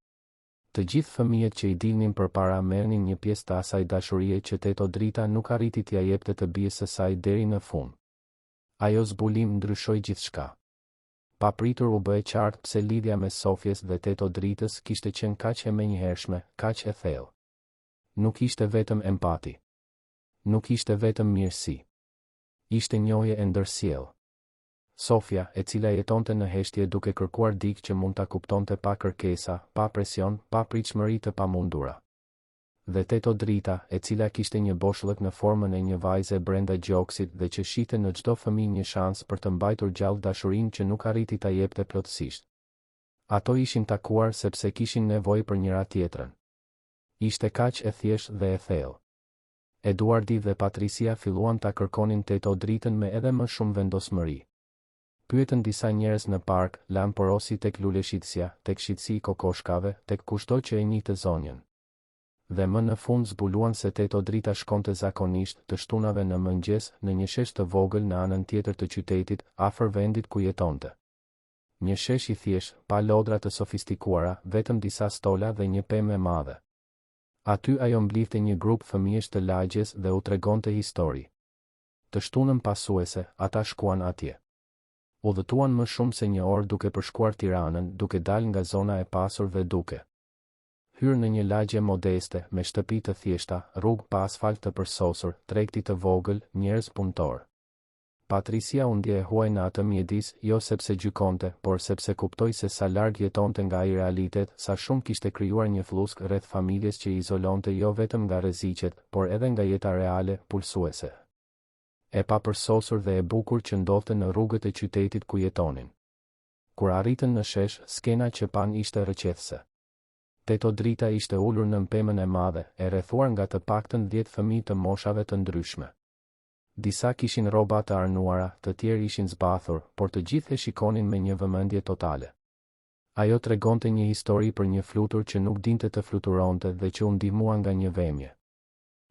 Të gjithë fëmijët që i dilnin përpara merrnin një pjesë të asaj dashurie që Teto Drita nuk arriti t'ia jepte të bijës së saj deri në fund. Ajo zbulim ndryshoi gjithçka. Papritur u bë e qartë pse lidhja mes Sofjes dhe Teto Dritës kishte qenë kaq e menjëhershme, kaq e thellë. Nuk ishte vetëm empati. Nuk ishte vetëm mirësi. Ishte njohje e ndërsjellë. Sofia, e cila jetonte në heshtje duke kërkuar dikë që mund ta kuptonte pa kërkesa, pa presion, pa pritshmëri të pamundura. Dhe Teto Drita, e cila kishte një boshllëk në formën e një vajze brenda gjoksit dhe që shite në çdo fëmijë një shans për të mbajtur gjallë dashurinë që nuk arriti ta jepte plotësisht. Ato ishin takuar sepse kishin nevojë për njëra tjetrën. Ishte kaq e thjesht dhe e thellë. Eduardi dhe Patricia filluan ta kërkonin Teto dritën me edhe më shumë vendosmëri. Pyetën disa njerëz në park, lanë porosi tek luleshitësja, tek shitësi i kokoshkave, tek kushdo që e njihte zonjën. Dhe më në fund zbuluan se Teto drita shkonte zakonisht të shtunave në mëngjes në një shesh të vogël në anën tjetër të qytetit, afër vendit ku jetonte. Një shesh i thjesht, pa lodra të sofistikuara, vetëm disa stola dhe një pemë e madhe. Aty ajo mblidhte një grup fëmijësh të lagjes dhe u tregonte histori. Të shtunën pasuese, ata shkuan atje. Udhëtuan më shumë se një orë duke përshkuar Tiranën, duke dalë nga zona e pasur dhe duke hyrë në një lagje modeste, me shtëpi të thjeshta, rrugë pa asfalt të përsosur, tregti të vogël, njerëz punëtor. Patricia u ndje e huaj në atë mjedis, jo sepse gjykonte, por sepse kuptoi se sa larg jetonte nga ai realitet, sa shumë kishte krijuar një flusk rreth familjes që i izolonte jo vetëm nga rreziqet, por edhe nga jeta reale, pulsuese. E papërsosur dhe e bukur që ndodhte në rrugët e qytetit ku jetonin. Kur arritën në shesh, skena që pan ishte rrëqethse. Teto drita ishte ulur në pemën e madhe, e rrethuar nga të paktën 10 fëmijë të moshave të ndryshme. Disa kishin rroba të arnuara, të tjerë ishin zbathur, por të gjithë e shikonin me një vëmendje totale. Ajo tregonte një histori për një flutur që nuk dinte të fluturonte dhe që u ndihmua nga një vemje.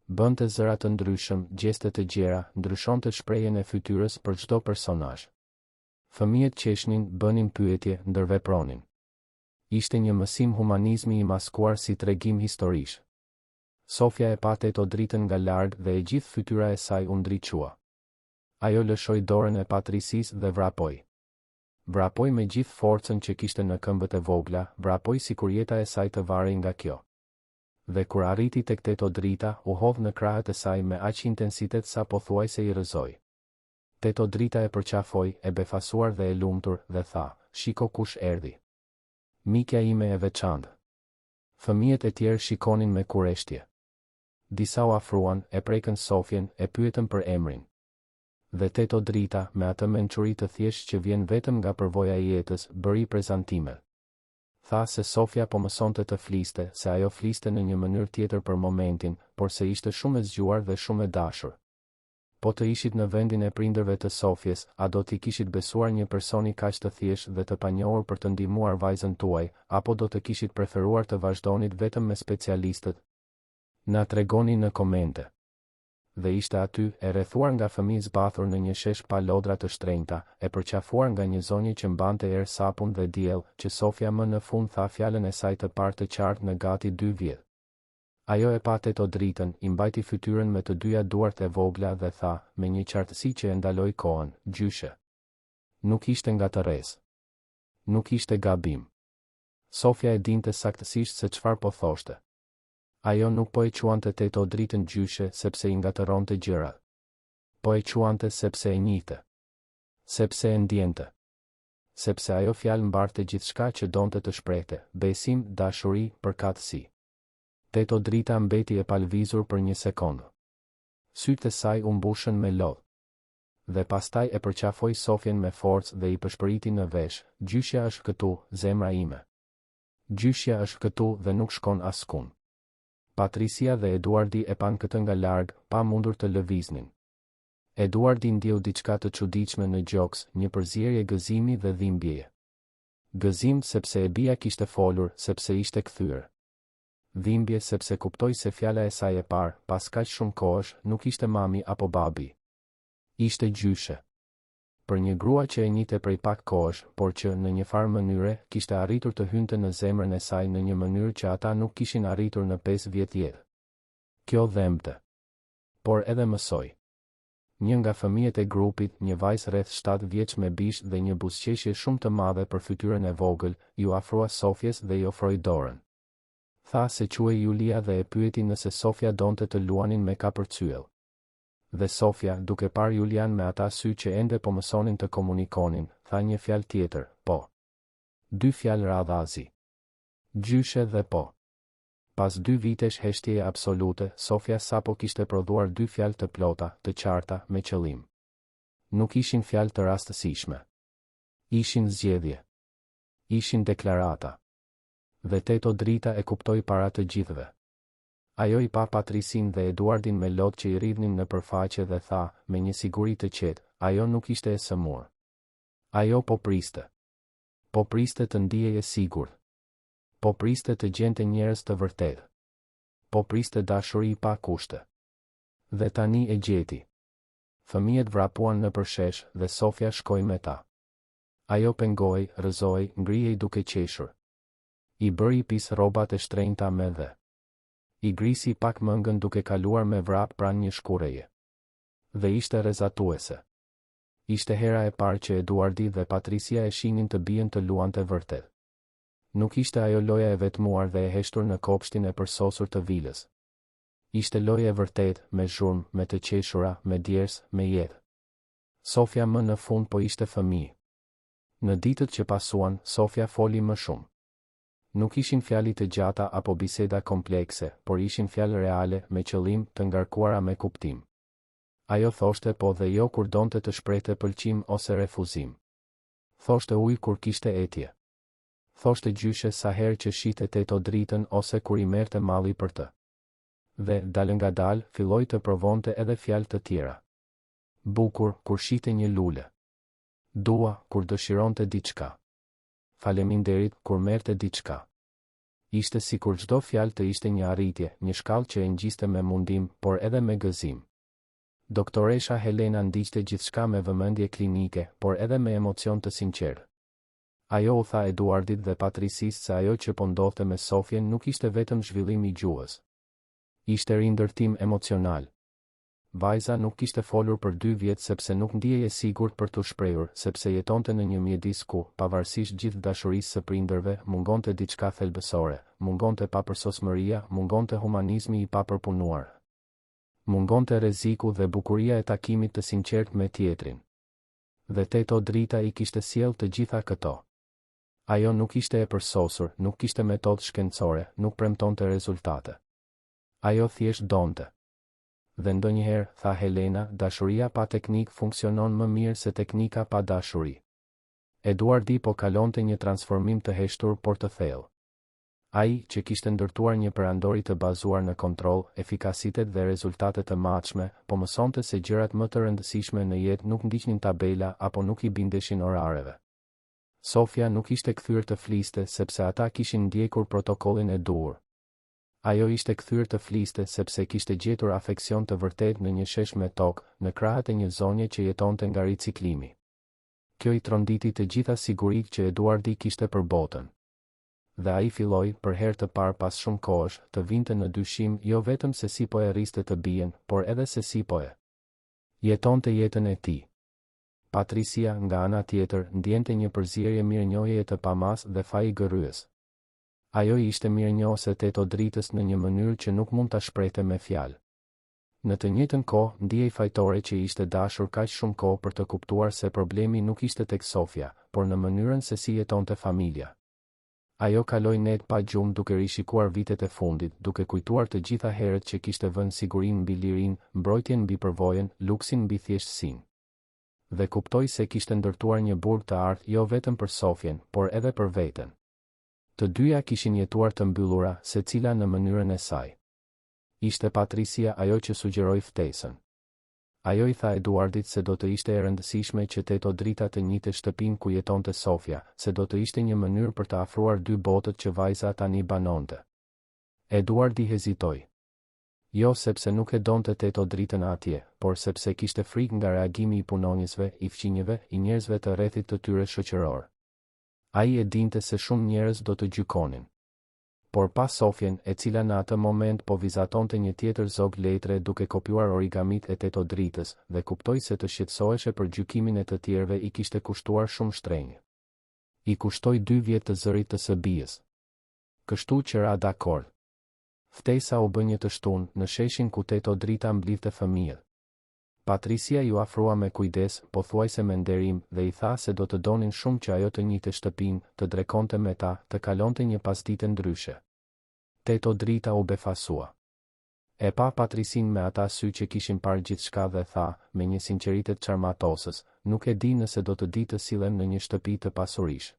Bënte zëra të ndryshëm, gjeste të gjera, ndryshonte shprehjen e fytyrës për çdo personazh. Fëmijët qeshnin, bënin pyetje, ndërvepronin. Ishte një mësim humanizmi i maskuar si tregim historish. Sofia e pa Teto dritën nga larg dhe e gjithë fytyra e saj u ndriçua. Ajo lëshoi dorën e Patricis dhe vrapoi. Vrapoi me gjithë forcën që kishte në këmbët e vogla, vrapoi sikur jeta e saj të varej nga kjo. Dhe kur arriti tek Teto drita, u hodh në krahët e saj me aq intensitet sa pothuajse i rrëzoi. Teto drita e përqafoi, e befasuar dhe e lumtur, dhe tha, "Shiko kush erdhi. Mikja ime e veçantë." Fëmijët e tjerë shikonin me kureshtje. Disa u afruan, e prekën Sofjen, e pyetën për emrin. Dhe Teto drita, me atë mençuri të thjeshtë që vjen vetëm nga përvoja e jetës, bëri prezantime. Tha se Sofia po mësonte të fliste, se ajo fliste në një mënyrë tjetër për momentin, por se ishte shumë e zgjuar dhe shumë e dashur. Po të ishit në vendin e prindërve të Sofjes, a do t'i kishit besuar një personi kaq të thjeshtë dhe të panjohur për të ndihmuar vajzën tuaj, apo do të kishit preferuar të vazhdonit vetëm me specialistët? Na tregoni në komente. Dhe ishte aty, e rrethuar nga fëmijë zbathur në një shesh pa lodra të shtrenjta, e përqafuar nga një zonjë që mbante erë sapun dhe diell, që Sofia më në fund tha fjalën e saj të parë të qartë në gati 2 vjet. Ajo e pa Teto dritën, i mbajti fytyrën me të dyja duart e vogla dhe tha, me një qartësi që e ndaloi kohën, "Gjyshe." Nuk ishte nga të rrezë. Nuk ishte gabim. Sofia e dinte saktësisht se çfarë po thoshte. Ajo nuk po e quante Teto dritën gjyshe sepse i ngatëronte gjërat. Po e quante sepse e njihte. Sepse e ndjente. Sepse ajo fjalë mbarte gjithçka që donte të shprehte, besim, dashuri, përkatësi. Teto drita mbeti e palvizur për një sekondë. Sytë e saj u mbushën me lodh. Dhe pastaj e përqafoi Sofjen me forcë dhe i përshpëriti në vesh, "Gjyshja është këtu, zemra ime. Gjyshja është këtu dhe nuk shkon askund." Patricia dhe Eduardi e pan këtë nga larg, pa mundur të lëviznin. Eduardi ndjeu diçka të çuditshme në gjoks, një përzierje gëzimi dhe dhimbjeje. Gëzim sepse e bija kishte folur, sepse ishte kthyer. Dhimbje sepse kuptoi se fjala e saj e parë, pas kaq shumë kohësh, nuk ishte mami apo babi. Ishte gjyshe. Për një grua që e njihte prej pak kohësh, por që në një farë mënyre kishte arritur të hynte në zemrën e saj në një mënyrë që ata nuk kishin arritur në 5 vjet jetë. Kjo dhembte. Por edhe mësoi. Një nga fëmijët e grupit, një vajzë rreth 7 vjeç me bish dhe një buzëqeshje shumë të madhe për fytyrën e vogël, ju afrua Sofjes dhe i ofroi dorën. Tha se quhej Julia dhe e pyeti nëse Sofia donte të luanin me kapërcyell. Dhe Sofia, duke parë Julian me ata sy që ende po mësonin të komunikonin, tha një fjalë tjetër, "Po." 2 fjalë radhazi. Gjyshe dhe po. Pas 2 vitesh heshtjeje absolute, Sofia sapo kishte prodhuar 2 fjalë të plota, të qarta, me qëllim. Nuk ishin fjalë të rastësishme. Ishin zgjedhje. Ishin deklarata. Dhe Teto drita e kuptoi para të gjithëve. Ajo i pa Patrisin dhe Eduardin me lot që i rridhnin në përfaqe dhe tha, me një siguri të qetë, ajo nuk ishte e sëmur. Ajo po priste. Po priste të ndiheje sigurt. Po priste të gjente njerëz të vërtetë. Po priste dashuri pa kushte. Dhe tani e gjeti. Fëmijët vrapuan në përshesh dhe Sofia shkoi me ta. Ajo pengoi, rrëzoi, ngrihej duke qeshur. I bëri pis rrobat e shtrenjta me dhe. I grisi pak mëngën duke kaluar me vrap pranë një shkureje. Dhe ishte rrezatuese. Ishte hera e parë që Eduardi dhe Patricia e shihnin të bien të luante vërtet. Nuk ishte ajo loja e vetmuar dhe e heshtur në kopshtin e përsosur të vilës. Ishte loja e vërtet, me zhurmë, me të qeshura, me djers, me jetë. Sofia më në fund po ishte fëmijë. Në ditët që pasuan, Sofia foli më shumë. Nuk ishin fjali të gjata apo biseda komplekse, por ishin fjalë reale, me qëllim, të ngarkuara me kuptim. Ajo thoshte po dhe jo kur donte të shprehte pëlqim ose refuzim. Thoshte ujë kur kishte etje. Thoshte gjyshe sa herë që shite teto dritën ose kur i merrte malli për të. Dhe, dalë nga dalë, filloi të provonte edhe fjalë të tjera. Bukur, kur shite një lule. Dua, kur dëshironte diçka. Faleminderit, kur merrte diçka. Ishte sikur çdo fjalë të ishte një arritje, një shkallë që e ngjiste me mundim, por edhe me gëzim. Doktoresha Helena ndiqte gjithçka me vëmendje klinike, por edhe me emocion të sinqertë. Ajo u tha Eduardit dhe Patricis se ajo që po ndodhte me Sofien nuk ishte vetëm zhvillim i gjuhës. Ishte rindërtim emocional. Vajza nuk kishte folur për 2 vjet sepse nuk ndiheje sigurt për t'u shprehur, sepse jetonte në një mjedis ku, pavarësisht gjithë dashurisë së prindërve, mungonte diçka thelbësore, mungonte papërsosmëria, mungonte humanizmi i papërpunuar. Mungonte rreziku dhe bukuria e takimit të sinqert me tjetrin. Dhe Teto Drita i kishte sjell të gjitha këto. Ajo nuk ishte e përsosur, nuk kishte metodë shkencore, nuk premtonte rezultate. Ajo thjesht donte. Dhe ndonjëherë, tha Helena, dashuria pa teknik funksionon më mirë se teknika pa dashuri. Eduardi po kalonte një transformim të heshtur por të thellë. Ai, që kishte ndërtuar një perandori të bazuar në kontroll, efikasitet dhe rezultate të matshme, po mësonte se gjërat më të rëndësishme në jetë nuk ndiqnin tabela apo nuk i bindeshin orareve. Sofia nuk ishte kthyer të fliste sepse ata kishin ndjekur protokollin e duhur. Ajo ishte kthyer të fliste sepse kishte gjetur afeksion të vërtet në një shesh me tokë, në krahët e një zonje që jetonte nga riciklimi. Kjo i tronditi të gjitha siguritë që Eduardi kishte për botën. Dhe ai filloi, për herë të parë pas shumë kohësh, të vinte në dyshim jo vetëm se si po e rriste të bien, por edhe se si po e jetonte jetën e tij. Patricia, nga ana tjetër, ndjente një përzierje mirënjohjeje të pamas dhe faji gërryes. Ajo i ishte mirënjohëse Teto Dritës në një mënyrë që nuk mund ta shprehte me fjalë. Në të njëjtën kohë, ndjej fajtore që ishte dashur kaq shumë kohë për të kuptuar se problemi nuk ishte tek Sofia, por në mënyrën se si jetonte familja. Ajo kaloi net pa gjumë duke rishikuar vitet e fundit, duke kujtuar të gjitha herët që kishte vënë sigurinë mbi lirinë, mbrojtjen mbi përvojën, luksin mbi thjeshtësinë. Dhe kuptoi se kishte ndërtuar një burg të artë jo vetëm për Sofien, por edhe për veten. Të dyja kishin jetuar të mbyllura, secila në mënyrën e saj. Ishte Patricia ajo që sugjeroi ftesën. Ajo i tha Eduardit se do të ishte e rëndësishme që Teto Drita të njihte shtëpinë ku jetonte Sofia, se do të ishte një mënyrë për të afruar 2 botët që vajza tani banonte. Eduardi hezitoi. Jo sepse nuk e donte Teto Dritën atje, por sepse kishte frikë nga reagimi i punonjësve, i fqinjëve, i njerëzve të rrethit të tyre shoqëror. Ai e dinte se shumë njerëz do të gjykonin. Por pas Sofien, e cila në atë moment po vizatonte një tjetër zog letre duke kopjuar origamit e Teto Dritës, dhe kuptoi se të shqetësoheshe për gjykimin e të tjerëve i kishte kushtuar shumë shtrenjtë. I kushtoi 2 vjet të zërit të së bijës. Kështu që ra dakord. Ftesa u bë një të shtunë në sheshin ku Teto Drita mblidhte fëmijët. Patricia ju afrua me kujdes, pothuajse me nderim, dhe i tha se do të donin shumë që ajo të njihte shtëpinë, të drekonte me ta, të kalonte një pasdite ndryshe. Teto Drita u befasua. E pa Patricin me ata sy që kishin parë gjithçka dhe tha, me një sinqeritet çarmatosës, nuk e di nëse do të di të sillem në një shtëpi të pasurish.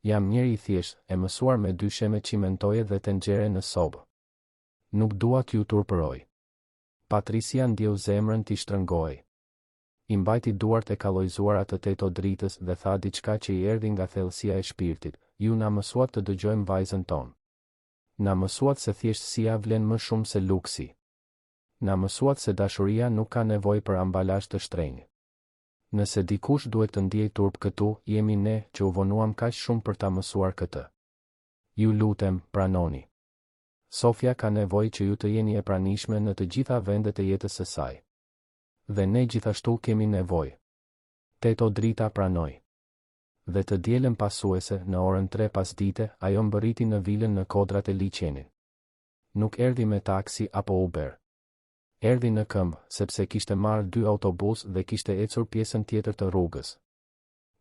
Jam njeri i thjesht, e mësuar me 2 sheme cimentoje dhe tenxhere në sobë. Nuk dua t'ju turpëroj. Patricia ndjeu zemrën t'i shtrëngoi. I mbajti duart e kallojzuara të Teto Dritës dhe tha diçka që i erdhi nga thellësia e shpirtit: "Ju na mësuat të dëgjojmë vajzën tonë. Na mësuat se thjeshtësia vlen më shumë se luksi. Na mësuat se dashuria nuk ka nevojë për ambalazh të shtrenjtë. Nëse dikush duhet të ndiej turp këtu, jemi ne që u vonuam kaq shumë për ta mësuar këtë. Ju lutem, pranoni. Sofia ka nevojë që ju të jeni e pranishme në të gjitha vendet e jetës së saj. Dhe ne gjithashtu kemi nevojë." Teto Drita pranoi. Dhe të dielën pasuese, në orën 3 pasdite, ajo mbërriti në vilën në kodrat e liçenit. Nuk erdhi me taksi apo Uber. Erdhi në këmbë, sepse kishte marrë 2 autobus dhe kishte ecur pjesën tjetër të rrugës.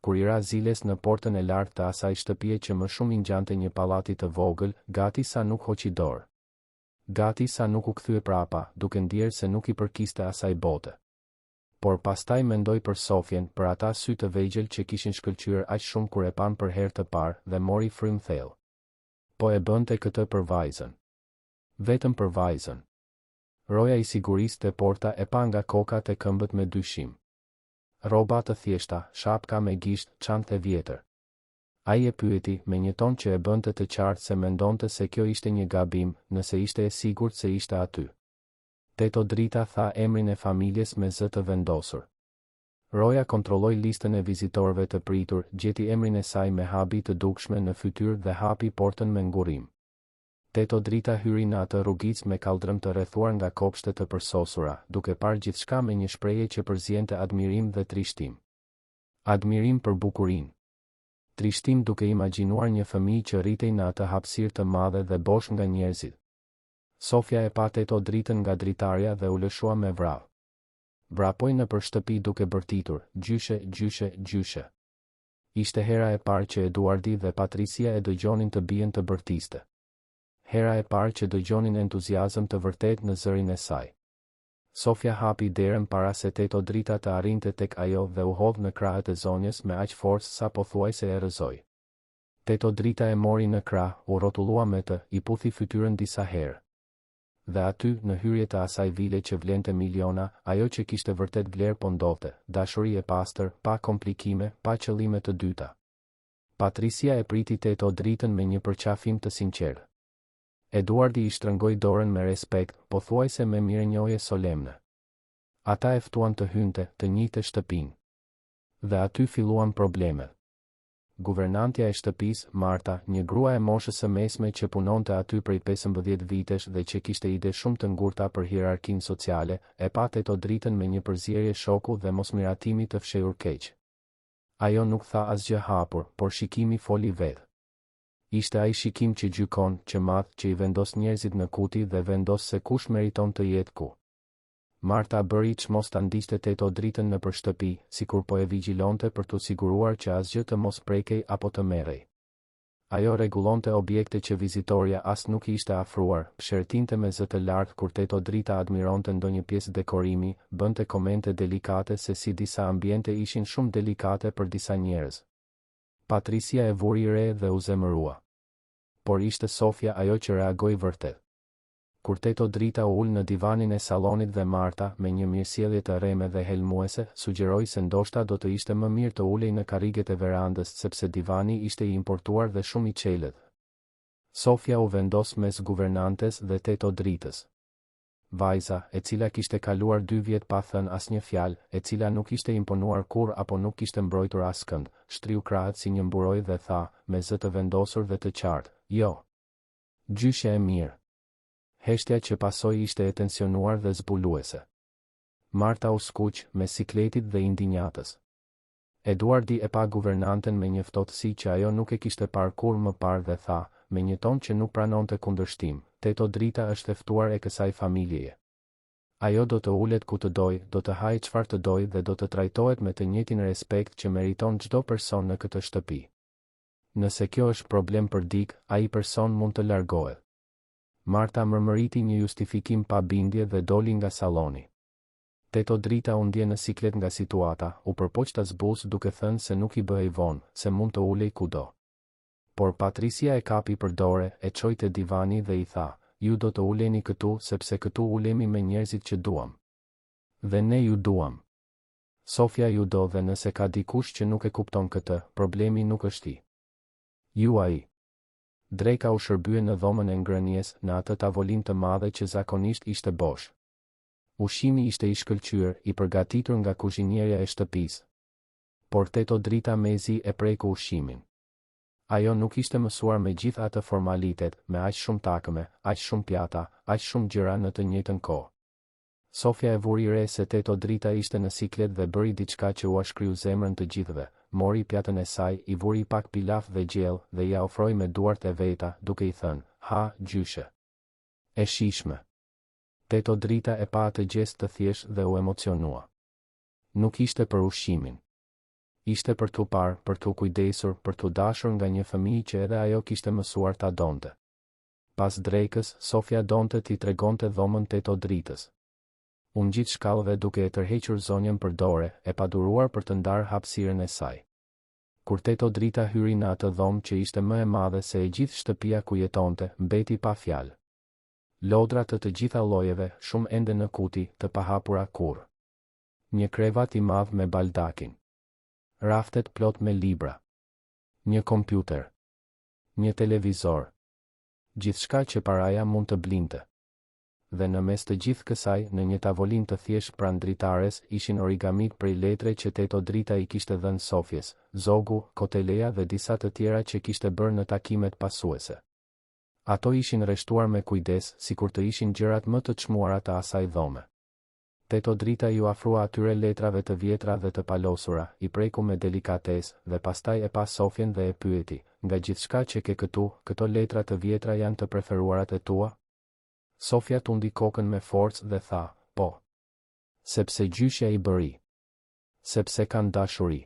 Kur i ra ziles në portën e lartë të asaj shtëpie që më shumë i ngjante një pallati të vogël, gati sa nuk hoqi dorë. Gati sa nuk u kthye prapa, duke ndjerë se nuk i përkiste asaj bote. Por pastaj mendoi për Sofjen, për ata sy të vegjël që kishin shkëlqyer aq shumë kur e pan për herë të parë, dhe mori frym thellë. Po e bënte këtë për vajzën. Vetëm për vajzën. Roja i sigurisë te porta e pa nga koka te këmbët me dyshim. Rroba të thjeshta, shapka me gisht, çantë e vjetër. Ai e pyeti me një ton që e bënte të qartë se mendonte se kjo ishte një gabim, nëse ishte e sigurt se ishte aty. Teto Drita tha emrin e familjes me zë të vendosur. Roja kontrolloi listën e vizitorëve të pritur, gjeti emrin e saj me habi të dukshme në fytyrë dhe hapi portën me ngurrim. Teto Drita hyri në atë rrugicë me kaldrëm të rrethuar nga kopshte të përsosura, duke parë gjithçka me një shprehje që përziente admirim dhe trishtim. Admirim për bukurinë. Trishtim duke imagjinuar një fëmijë që rritej në atë hapësirë të madhe dhe bosh nga njerëzit. Sofia e pa Teto Dritën nga dritarja dhe u lëshua me vrap. Vrapoi nëpër shtëpi duke bërtitur: "Gjyshe, gjyshe, gjyshe." Ishte hera e parë që Eduardi dhe Patricia e dëgjonin të bien të bërtiste. Hera e parë që dëgjonin entuziazëm të vërtet në zërin e saj. Sofia hapi derën para se Teto Drita të arrinte tek ajo dhe u hodh në krahët e zonjës me aq forcë sa pothuajse e rrëzoi. Teto Drita e mori në krah, u rrotullua me të, i puthi fytyrën disa herë. Dhe aty, në hyrje të asaj vile që vlente miliona, ajo që kishte vërtet vlerë po ndodhte: dashuri e pastër, pa komplikime, pa qëllime të dyta. Patricia e priti Teto Dritën me një përqafim të sinqertë. Eduardi i shtrëngoi dorën me respekt, pothuajse me mirënjohje solemne. Ata e ftuan të hynte, të njihte shtëpinë. Dhe aty filluan problemet. Guvernantja e shtëpisë, Marta, një grua e moshës së mesme që punonte aty prej 15 vitesh dhe që kishte ide shumë të ngurta për hierarkinë sociale, e pa Teto Dritën me një përzierje shoku dhe mosmiratimi të fshehur keq. Ajo nuk tha asgjë hapur, por shikimi foli vetë. Ishte ai shikim që gjykon, që madh, që i vendos njerëzit në kuti dhe vendos se kush meriton të jetë ku. Marta bëri që mos ta ndiqte Teto Dritën nëpër shtëpi, sikur po e vigjilonte për t'u siguruar që asgjë të mos prekej apo të merrej. Ajo rregullonte objekte që vizitorja as nuk i ishte afruar, pshertinte me zë të lartë kur Teto Drita admironte ndonjë pjesë dekorimi, bënte komente delikate se si disa ambiente ishin shumë delikate për disa njerëz. Patricia e vuri re dhe u zemërua. Por ishte Sofia ajo që reagoi vërtet. Kur Teto Drita u ul në divanin e sallonit dhe Marta, me një mirësjellje të rreme dhe helmuese, sugjeroi se ndoshta do të ishte më mirë të ulej në karriget e verandës sepse divani ishte i importuar dhe shumë i çelët. Sofia u vendos mes guvernantes dhe Teto Dritës. Vajza, e cila kishte kaluar 2 vjet pa thënë asnjë fjalë, e cila nuk ishte imponuar kurrë apo nuk kishte mbrojtur askënd, shtriu krahët si një mburoj dhe tha, me zë të vendosur dhe të qartë: "Jo. Gjyshe e mirë." Heshtja që pasoi ishte e tensionuar dhe zbuluese. Marta u skuq, me sikletit dhe indinjatës. Eduardi e pa guvernanten me një ftohtësi që ajo nuk e kishte parë kurrë më parë dhe tha, me një ton që nuk pranonte kundërshtim: "Teto Drita është e ftuar e kësaj familjeje. Ajo do të ulet ku të doj, do të hajë çfarë të doj dhe do të trajtohet me të njëjtin respekt që meriton çdo person në këtë shtëpi. Nëse kjo është problem për dik, ai person mund të largohet." Marta mërmëriti një justifikim pa bindje dhe doli nga salloni. Teto Drita u ndje në siklet nga situata, u përpoq ta zbusë duke thënë se nuk i bëhej vonë, se mund të ulej kudo. Por Patricia e kapi për dore, e çoi te divani dhe i tha: ju do të uleni këtu sepse këtu ulemi me njerëzit që duam. Dhe ne ju duam. Sofia ju do dhe nëse ka dikush që nuk e kupton këtë, problemi nuk është i. Ju ai. Dreka u shërbye në dhomën e ngrënies në atë tavolinë të madhe që zakonisht ishte bosh. Ushqimi ishte i shkëlqyer, i përgatitur nga kuzhinierja e shtëpisë. Por Teto Drita mezi e preku ushqimin. Ajo nuk ishte mësuar me gjithë atë formalitet, me aq shumë takëme, aq shumë pjata, aq shumë gjëra në të njëjtën kohë. Sofia e vuri re se Teto Drita ishte në siklet dhe bëri diçka që u shkryu zemrën të gjithëve, mori pjatën e saj, i vuri pak pilaf dhe gjell dhe ja ofroi me duart e veta, duke i thënë, ha, gjyshe. E shishme. Teto Drita e pa atë gjest të thjesht dhe u emocionua. Nuk ishte për ushqimin. Ishte për t'u parë, për t'u kujdesur, për t'u dashur nga një fëmijë që edhe ajo kishte mësuar ta donte. Pas drekës, Sofia donte t'i tregonte dhomën Teto Dritës. U ngjit shkallëve duke e tërhequr zonjën për dore, e paduruar për të ndarë hapësirën e saj. Kur Teto Drita hyri në atë dhomë që ishte më e madhe se e gjithë shtëpia ku jetonte, mbeti pa fjalë. Lodra të gjitha llojeve, shumë ende në kuti, të pahapura kurrë. Një krevat i madh me baldakin. Raftet plot me libra. Një kompjuter. Një televizor. Gjithçka që paraja mund të blinte. Dhe në mes të gjithë kësaj, në një tavolinë të thjesht pranë dritares, ishin origamit prej letre që Teto Drita i kishte dhënë Sofjes, zogu, koteleja dhe disa të tjera që kishte bërë në takimet pasuese. Ato ishin rreshtuar me kujdes, sikur të ishin gjërat më të çmuara të asaj dhome. Teto Drita ju afrua atyre letrave të vjetra dhe të palosura, i preku me delikatesë dhe pastaj e pa Sofjen dhe e pyeti, nga gjithçka që ke këtu, këto letra të vjetra janë të preferuarat e tua? Sofja tundi kokën me forcë dhe tha, po. Sepse gjyshja i bëri. Sepse kanë dashuri.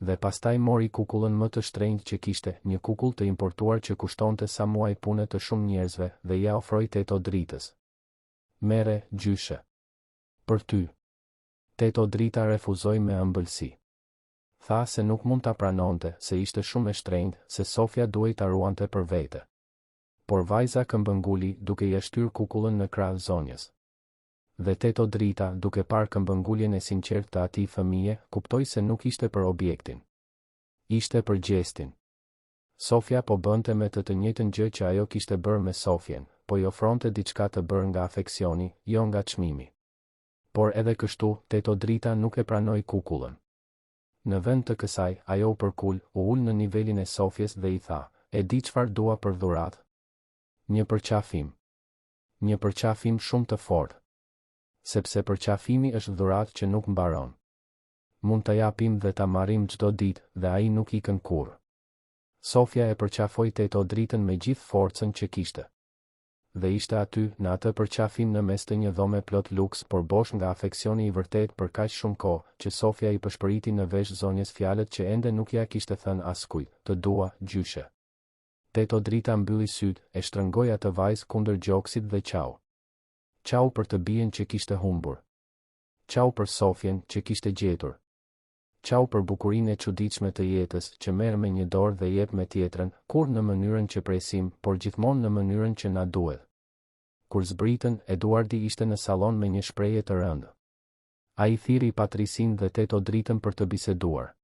Dhe pastaj mori kukullën më të shtrenjtë që kishte, një kukull të importuar që kushtonte sa muaj pune të shumë njerëzve, dhe ja ofroi Teto Dritës. Mere, gjyshe. Për ty. Teto Drita refuzoi me ëmbëlsi. Tha se nuk mund ta pranonte, se ishte shumë e shtrenjtë, se Sofja duhej ta ruante për vete. Por vajza këmbënguli duke ia shtyr kukullën në krah zonjës. Dhe Teto Drita, duke parë këmbënguljen e sinqertë të atij fëmije, kuptoi se nuk ishte për objektin. Ishte për gjestin. Sofja po bënte me të njëjtën gjë që ajo kishte bërë me Sofjen, po i ofronte diçka të bërë nga afeksioni, jo nga çmimi. Por edhe kështu, Teto Drita nuk e pranoi kukullën. Në vend të kësaj, ajo u përkul, u ul në nivelin e Sofjes dhe i tha, e di çfarë dua për dhuratë? Një përqafim. Një përqafim shumë të fortë. Sepse përqafimi është dhuratë që nuk mbaron. Mund ta japim dhe ta marrim çdo ditë, dhe ai nuk ikën kurrë. Sofja e përqafoi Teto Dritën me gjithë forcën që kishte. Dhe ishte aty, në atë përqafim në mes të një dhome plot luks, por bosh nga afeksioni i vërtet për kaq shumë kohë, që Sofja i pëshpëriti në vesh zonjës fjalët që ende nuk ja kishte thënë askujt, të dua, gjyshe. Teto Drita mbylli syt, e shtrëngoi atë vajzë kundër gjoksit dhe qau. Qau për të bien që kishte humbur. Qau për Sofjen që kishte gjetur. Qau për bukurinë e çuditshme të jetës, që merr me një dorë dhe jep me tjetrën, kur në mënyrën që presim, por gjithmonë në mënyrën që na duhet. Kur zbritën, Eduardi ishte në sallon me një shprehje të rëndë. Ai thiri Patricinë dhe Teto Dritën për të biseduar.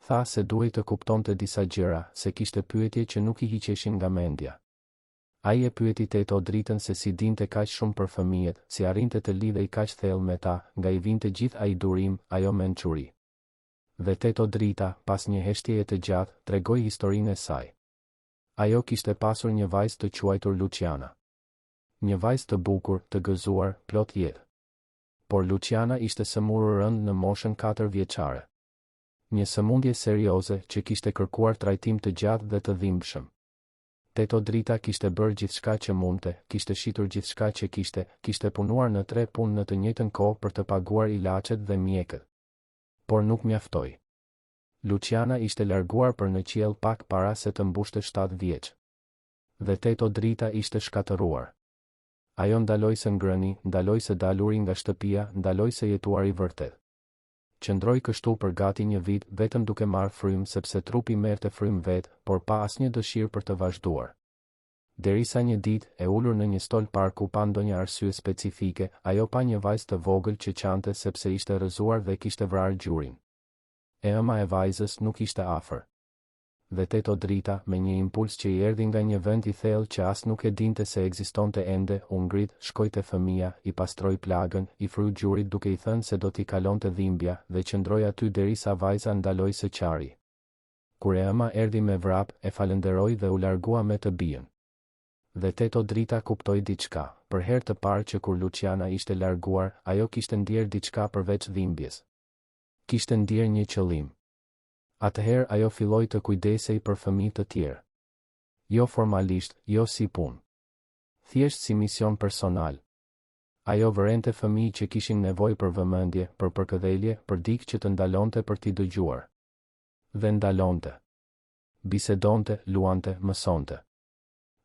Tha se duhej të kuptonte disa gjëra, se kishte pyetje që nuk i hiqeshin nga mendja. Ai e pyeti Teto Dritën se si dinte kaq shumë për fëmijët, si arrinte të lidhej kaq thellë me ta, nga i vinte gjithë ai durim, ajo mençuri. Dhe Teto Drita, pas një heshtjeje të gjatë, tregoi historinë e saj. Ajo kishte pasur një vajzë të quajtur Luciana. Një vajzë të bukur, të gëzuar, plot jetë. Por Luciana ishte sëmurur rënd në moshën 4 vjeçare. Një sëmundje serioze që kishte kërkuar trajtim të gjatë dhe të dhimbshëm. Teto Drita kishte bërë gjithçka që mundte, kishte shitur gjithçka që kishte punuar në 3 punë në të njëjtën kohë për të paguar ilaçet dhe mjekët. Por nuk mjaftoi. Luciana ishte larguar për në qiell pak para se të mbushte 7 vjeç. Dhe Teto Drita ishte shkatëruar. Ajo ndaloi se ngrëni, ndaloi se daluri nga shtëpia, ndaloi se jetuari vërtet. Qëndroi kështu për gati një vit, vetëm duke marrë frymë sepse trupi merrte frymë vet, por pa asnjë dëshirë për të vazhduar. Derisa një ditë, e ulur në një stol parku pa ndonjë arsye specifike, ajo pa një vajzë të vogël që qante sepse ishte rrëzuar dhe kishte vrarë gjurin. E ëma e vajzës nuk ishte afër. Dhe Teto Drita, me një impuls që i erdhi nga një vend i thellë që as nuk e dinte se ekzistonte ende, u ngrit, shkoi te fëmia, i pastroi plagën, i fryu gjurit duke i thënë se do t'i kalonte dhimbja dhe qëndroi aty derisa vajza ndaloi së qari. Kur e ëma erdhi me vrap, e falenderoi dhe u largua me të bijën. Dhe Teto Drita kuptoi diçka, për herë të parë që kur Luciana ishte larguar, ajo kishte ndier diçka përveç dhimbjes. Kishte ndier një qëllim. Atëherë ajo filloi të kujdesej për fëmijë të tjerë. Jo formalisht, jo si punë. Thjesht si mision personal. Ajo vërente fëmijë që kishin nevojë për vëmendje, për përkëdhelje, për dikë që të ndalonte për t'i dëgjuar. Dhe ndalonte. Bisedonte, luante, mësonte.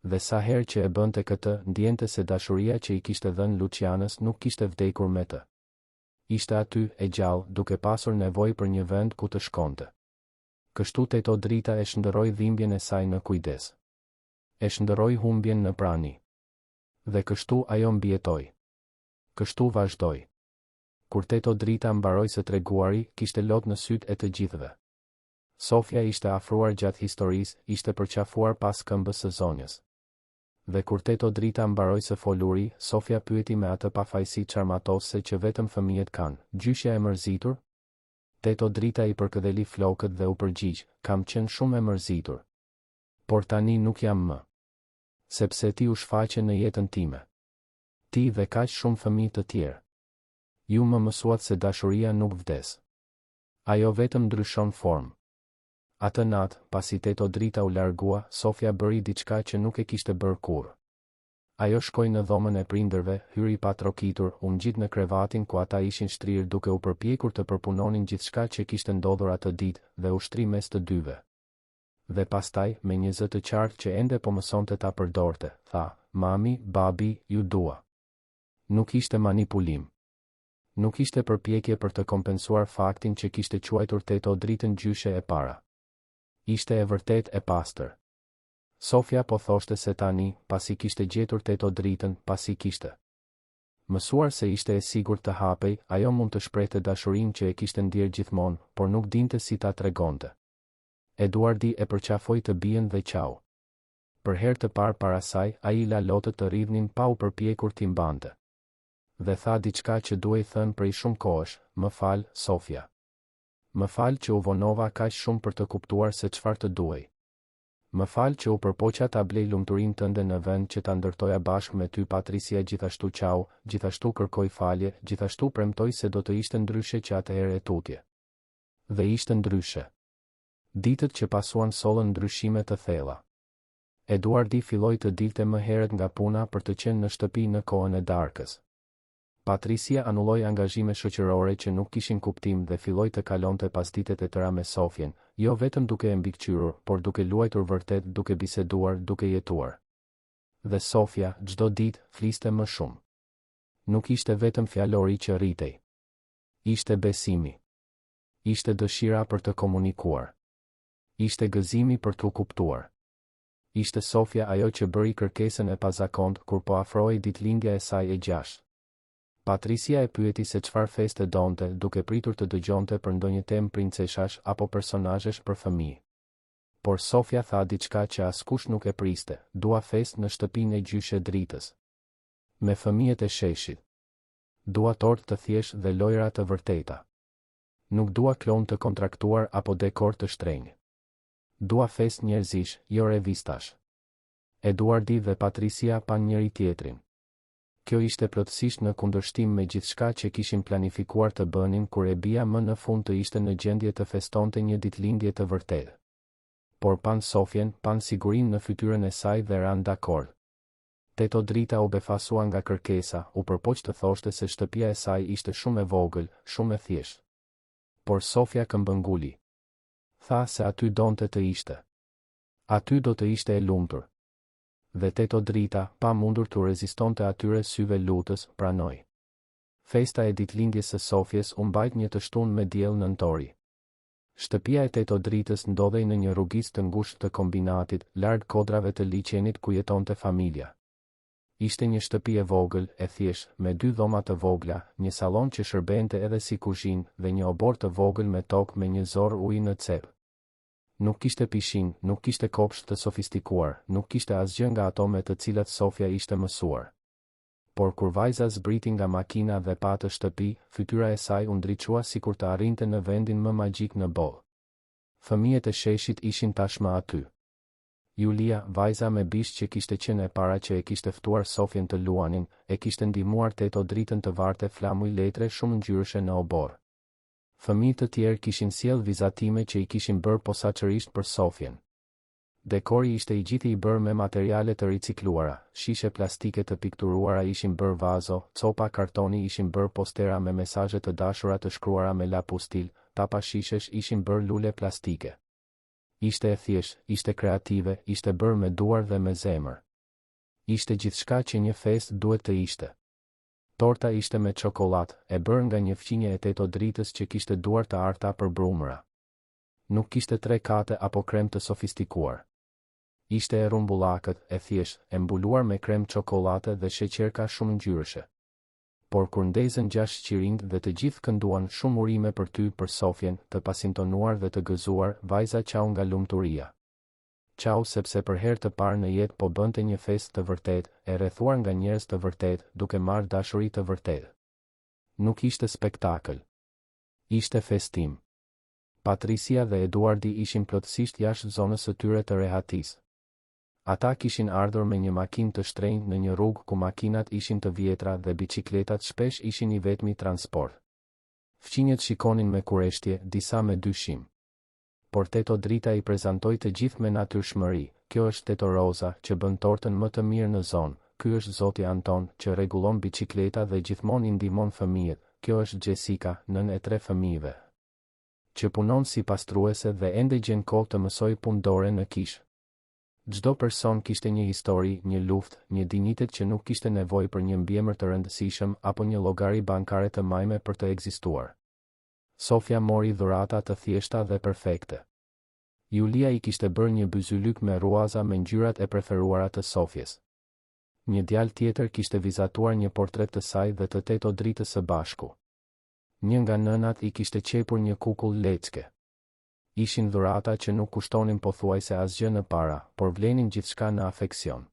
Dhe sa herë që e bënte këtë, ndjente se dashuria që i kishte dhënë Lucianës nuk kishte vdekur me të. Ishte aty, e gjallë, duke pasur nevojë për një vend ku të shkonte. Kështu Teto Drita e shndërroi dhimbjen e saj në kujdes. E shndërroi humbjen në prani. Dhe kështu ajo mbijetoi. Kështu vazhdoi. Kur Teto Drita mbaroi së treguari, kishte lot në sytë e të gjithëve. Sofia ishte afruar gjatë historisë, ishte përqafuar pas këmbës së zonjës. Dhe kur Teto Drita mbaroi së foluri, Sofia pyeti me atë pafajësi çarmatose që vetëm fëmijët kanë, gjyshja e mërzitur? Teto Drita i përkëdheli flokët dhe u përgjigj, kam qenë shumë e mërzitur. Por tani nuk jam më. Sepse ti u shfaqe në jetën time. Ti dhe kaq shumë fëmijë të tjerë. Ju më mësuat se dashuria nuk vdes. Ajo vetëm ndryshon formë. Atë natë, pasi Teto Drita u largua, Sofia bëri diçka që nuk e kishte bërë kurrë. Ajo shkoi në dhomën e prindërve, hyri pa trokitur, u ngjit në krevatin ku ata ishin shtrirë duke u përpjekur të përpunonin gjithçka që kishte ndodhur atë ditë, dhe u shtri mes të dyve. Dhe pastaj, me një zë të qartë që ende po mësonte ta përdorte, tha, mami, babi, ju dua. Nuk ishte manipulim. Nuk ishte përpjekje për të kompensuar faktin që kishte quajtur Teto Dritën gjyshe e para. Ishte e vërtet e pastër. Sofia po thoshte se tani, pasi kishte gjetur Teto Dritën, pasi kishte mësuar se ishte e sigurt të hapej, ajo mund të shprehte dashurinë që e kishte ndier gjithmonë, por nuk dinte si ta tregonte. Eduardi e përqafoi të bijën dhe qau. Për herë të parë para saj, ai i la lotët të rridhnin pa u përpjekur t'i mbante. Dhe tha diçka që duhej thënë prej shumë kohësh, më fal, Sofia. Më fal që u vonova kaq shumë për të kuptuar se çfarë të duhej. Më fal që u përpoqa ta blej lumturinë tënde në vend që ta ndërtoja bashkë me ty. Patricia gjithashtu qau, gjithashtu kërkoi falje, gjithashtu premtoi se do të ishte ndryshe që atëherë e tutje. Dhe ishte ndryshe. Ditët që pasuan sollën ndryshime të thella. Eduardi filloi të dilte më herët nga puna për të qenë në shtëpi në kohën e darkës. Patricia anulloi angazhime shoqërore që nuk kishin kuptim dhe filloi të kalonte pasditet e tëra me Sofjen, jo vetëm duke e mbikëqyrur, por duke luajtur vërtet, duke biseduar, duke jetuar. Dhe Sofia, çdo ditë, fliste më shumë. Nuk ishte vetëm fjalori që rritej. Ishte besimi. Ishte dëshira për të komunikuar. Ishte gëzimi për t'u kuptuar. Ishte Sofia ajo që bëri kërkesën e pazakontë kur po afrohej ditëlindja e saj e 6. Patricia e pyeti se çfarë feste donte, duke pritur të dëgjonte për ndonjë temë princeshash apo personazhesh për fëmijë. Por Sofia tha diçka që askush nuk e priste, dua festë në shtëpinë e gjyshe Dritës. Me fëmijët e sheshit. Dua tortë të thjeshtë dhe lojra të vërteta. Nuk dua klon të kontraktuar apo dekor të shtrenjtë. Dua festë njerëzish, jo revistash. Eduardi dhe Patricia pan njëri tjetrin. Kjo ishte plotësisht në kundërshtim me gjithçka që kishin planifikuar të bënin kur e bia më në fund të ishte në gjendje të festonte një ditëlindje të vërtetë. Por pan Sofjen, pan sigurinë në fytyrën e saj dhe ran dakord. Teto Drita u befasua nga kërkesa, u përpoq të thoshte se shtëpia e saj ishte shumë e vogël, shumë e thjeshtë. Por Sofia këmbënguli. Tha se aty donte të ishte. Aty do të ishte e lumtur. Dhe Teto Drita, pa mundur të rezistonte atyre syve lutës, pranoi. Festa e ditëlindjes së Sofjes u mbajt një të shtunë me diell nëntori. Shtëpia e Teto Dritës ndodhej në një rrugicë të ngushtë të kombinatit, larg kodrave të liçenit ku jetonte familja. Ishte një shtëpi e vogël, e thjeshtë, me 2 dhoma të vogla, një sallon që shërbente edhe si kuzhinë dhe një obor të vogël me tokë me një zorr uji në cep. Nuk kishte pishin, nuk kishte kopsht të sofistikuar, nuk kishte asgjë nga ato me të cilat Sofia ishte mësuar. Por kur vajza zbriti nga makina dhe pa të shtëpi, fytyra e saj u ndriçua sikur të arrinte në vendin më magjik në botë. Fëmijët e sheshit ishin tashmë aty. Julia, vajza me bish që kishte qenë e para që e kishte ftuar Sofien të luanin, e kishte ndihmuar Teto Dritën të varte flamuj letre shumë ngjyrëshe në obor. Fëmijët të tjerë kishin sjell vizatime që i kishin bërë posaçërisht për Sofien. Dekori ishte i gjithë i bërë me materiale të ricikluara, shishe plastike të pikturuara ishin bërë vazo, copa kartoni ishin bërë postera me mesazhe të dashura të shkruara me lapustil, tapa shishesh ishin bërë lule plastike. Ishte e thjeshtë, ishte kreative, ishte bërë me duar dhe me zemër. Ishte gjithçka që një festë duhet të ishte. Torta ishte me çokoladë, e bërë nga një fqinje e Teto Dritës që kishte duar të arta për brumëra. Nuk kishte 3 kate apo krem të sofistikuar. Ishte e rumbullakët, e thjeshtë, e mbuluar me krem çokolate dhe sheqerka shumë ngjyrëshe. Por kur ndezën 6 qirinj dhe të gjithë kënduan shumë urime për ty për Sofien, të pasintonuar dhe të gëzuar, vajza qau nga lumturia. Qau sepse për herë të parë në jetë po bënte një festë të vërtetë, e rrethuar nga njerëz të vërtetë, duke marrë dashuri të vërtetë. Nuk ishte spektakël. Ishte festim. Patricia dhe Eduardi ishin plotësisht jashtë zonës së tyre të rehatisë. Ata kishin ardhur me një makinë të shtrenjtë në një rrugë ku makinat ishin të vjetra dhe biçikletat shpesh ishin i vetmi transport. Fqinjet shikonin me kureshtje, disa me dyshim. Por Teto Drita i prezantoi të gjithë me natyrshmëri. Kjo është Teto Roza, që bën tortën më të mirë në zonë. Ky është zoti Anton, që rregullon biçikleta dhe gjithmonë i ndihmon fëmijët. Kjo është Jessica, nën e 3 fëmijëve, që punon si pastruese dhe ende gjen kohë të mësoj punëdore në kishë. Çdo person kishte një histori, një luftë, një dinjitet që nuk kishte nevojë për një mbiemër të rëndësishëm apo një llogari bankare të majme për të ekzistuar. Sofia mori dhurata të thjeshta dhe perfekte. Julia i kishte bërë një byzylyk me ruaza me ngjyrat e preferuara të Sofies. Një djalë tjetër kishte vizatuar një portret të saj dhe të Teto Dritës së bashku. Një nga nënat i kishte qepur një kukull lecke. Ishin dhurata që nuk kushtonin pothuajse asgjë në para, por vlenin gjithçka në afeksion.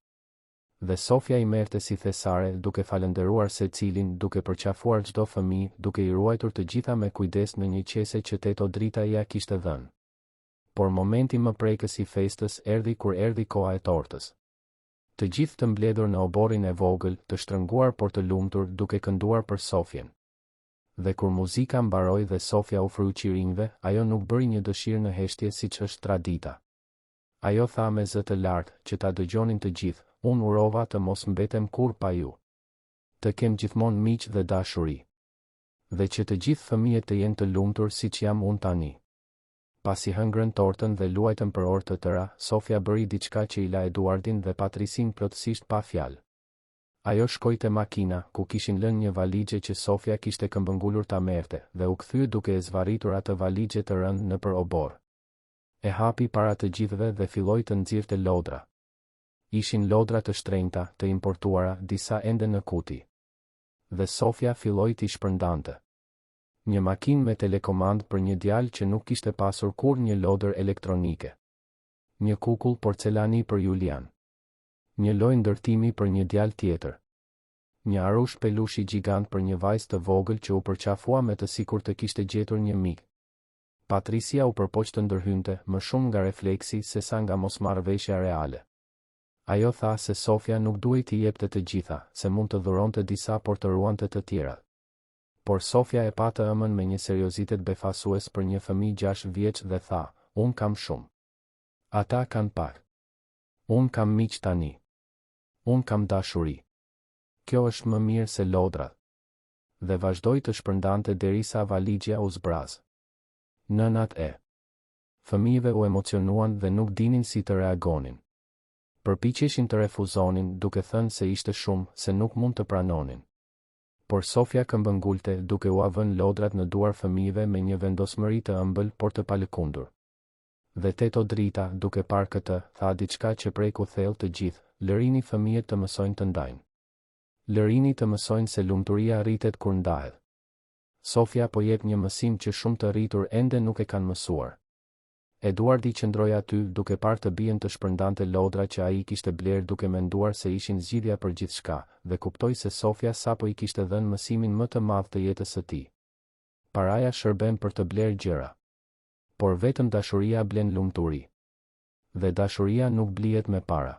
Dhe Sofia i merrte si thesare, duke falënderuar secilin, duke përqafuar çdo fëmijë, duke i ruajtur të gjitha me kujdes në një qese që Teto Drita ja kishte dhënë. Por momenti më prekës i festës erdhi kur erdhi koha e tortës. Të gjithë të mbledhur në oborin e vogël, të shtrënguar por të lumtur, duke kënduar për Sofien. Dhe kur muzika mbaroi dhe Sofia u fru qirinjve, ajo nuk bëri një dëshirë në heshtje siç është tradita. Ajo tha me zë të lartë, që ta dëgjonin të gjithë, unë urova të mos mbetem kur pa ju. Të kem gjithmonë miq dhe dashuri. Dhe që të gjithë fëmijët të jenë të lumtur siç jam unë tani. Pasi hëngrën tortën dhe luajtën për orë të tëra, Sofia bëri diçka që i la Eduardin dhe Patricin plotësisht pa fjalë. Ajo shkoi te makina, ku kishin lënë një valixhe që Sofia kishte këmbëngulur ta merrte, dhe u kthye duke e zvarritur atë valixhe të rëndë nëpër obor. E hapi para të gjithëve dhe filloi të nxirrte lodra. Ishin lodra të shtrenjta, të importuara, disa ende në kuti. Dhe Sofia filloi t'i shpërndante. Një makinë me telekomand për një djalë që nuk kishte pasur kur një lodër elektronike. Një kukull porcelani për Julian. Një lojë ndërtimi për një djalë tjetër. Një arush pelushi gjigant për një vajzë të vogël që u përqafua me të sikur të kishte gjetur një mik. Patricia u përpoq të ndërhynte, më shumë nga refleksi se sa nga mosmarrëveshja reale. Ajo tha se Sofia nuk duhej t'i jepte të gjitha, se mund të dhuronte disa por të ruante të tjerat. Por Sofia e pa të ëmën me një seriozitet befasues për një fëmijë 6 vjeç dhe tha, unë kam shumë. Ata kanë pak. Unë kam miq tani. Unë kam dashuri. Kjo është më mirë se lodrat. Dhe vazhdoi të shpërndante derisa valixha u zbraz. Nënat e fëmijëve u emocionuan dhe nuk dinin si të reagonin. Përpiqeshin të refuzonin, duke thënë se ishte shumë, se nuk mund të pranonin. por Sofia këmbëngulte duke u vënë lodrat në duar fëmijëve me një vendosmëri të ëmbël por të palëkundur. Dhe teto Drita, duke parë këtë, tha diçka që preku thellë të gjithë, lërini fëmijët të mësojnë të ndajnë. Lërini të mësojnë se lumturia rritet kur ndahet. Sofia po jep një mësim që shumë të rritur ende nuk e kanë mësuar. Eduardi qëndroi aty duke parë të bien të shpërndante lodra që ai kishte bler duke menduar se ishin zgjidhja për gjithçka, dhe kuptoi se Sofia sapo i kishte dhënë mësimin më të madh të jetës së tij. Paraja shërben për të bler gjëra, por vetëm dashuria blen lumturi. Dhe dashuria nuk blihet me para.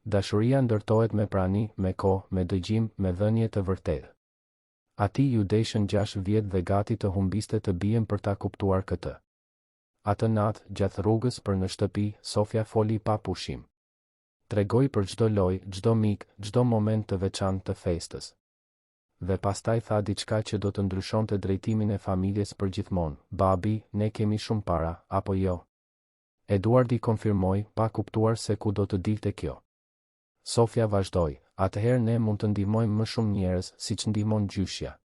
Dashuria ndërtohet me prani, me kohë, me dëgjim, me dhënie të vërtetë. Ati ju deshën 6 vjet dhe gati të humbiste të bien për ta kuptuar këtë. Atë natë, gjatë rrugës për në shtëpi, Sofia foli pa pushim. Tregoi për çdo lojë, çdo mik, çdo moment të veçantë të festës. Dhe pastaj tha diçka që do të ndryshonte drejtimin e familjes përgjithmonë. Babi, ne kemi shumë para, apo jo? Eduardi konfirmoi, pa kuptuar se ku do të dilte kjo. Sofia vazhdoi, atëherë ne mund të ndihmojmë më shumë njerëz, siç ndihmon gjyshja.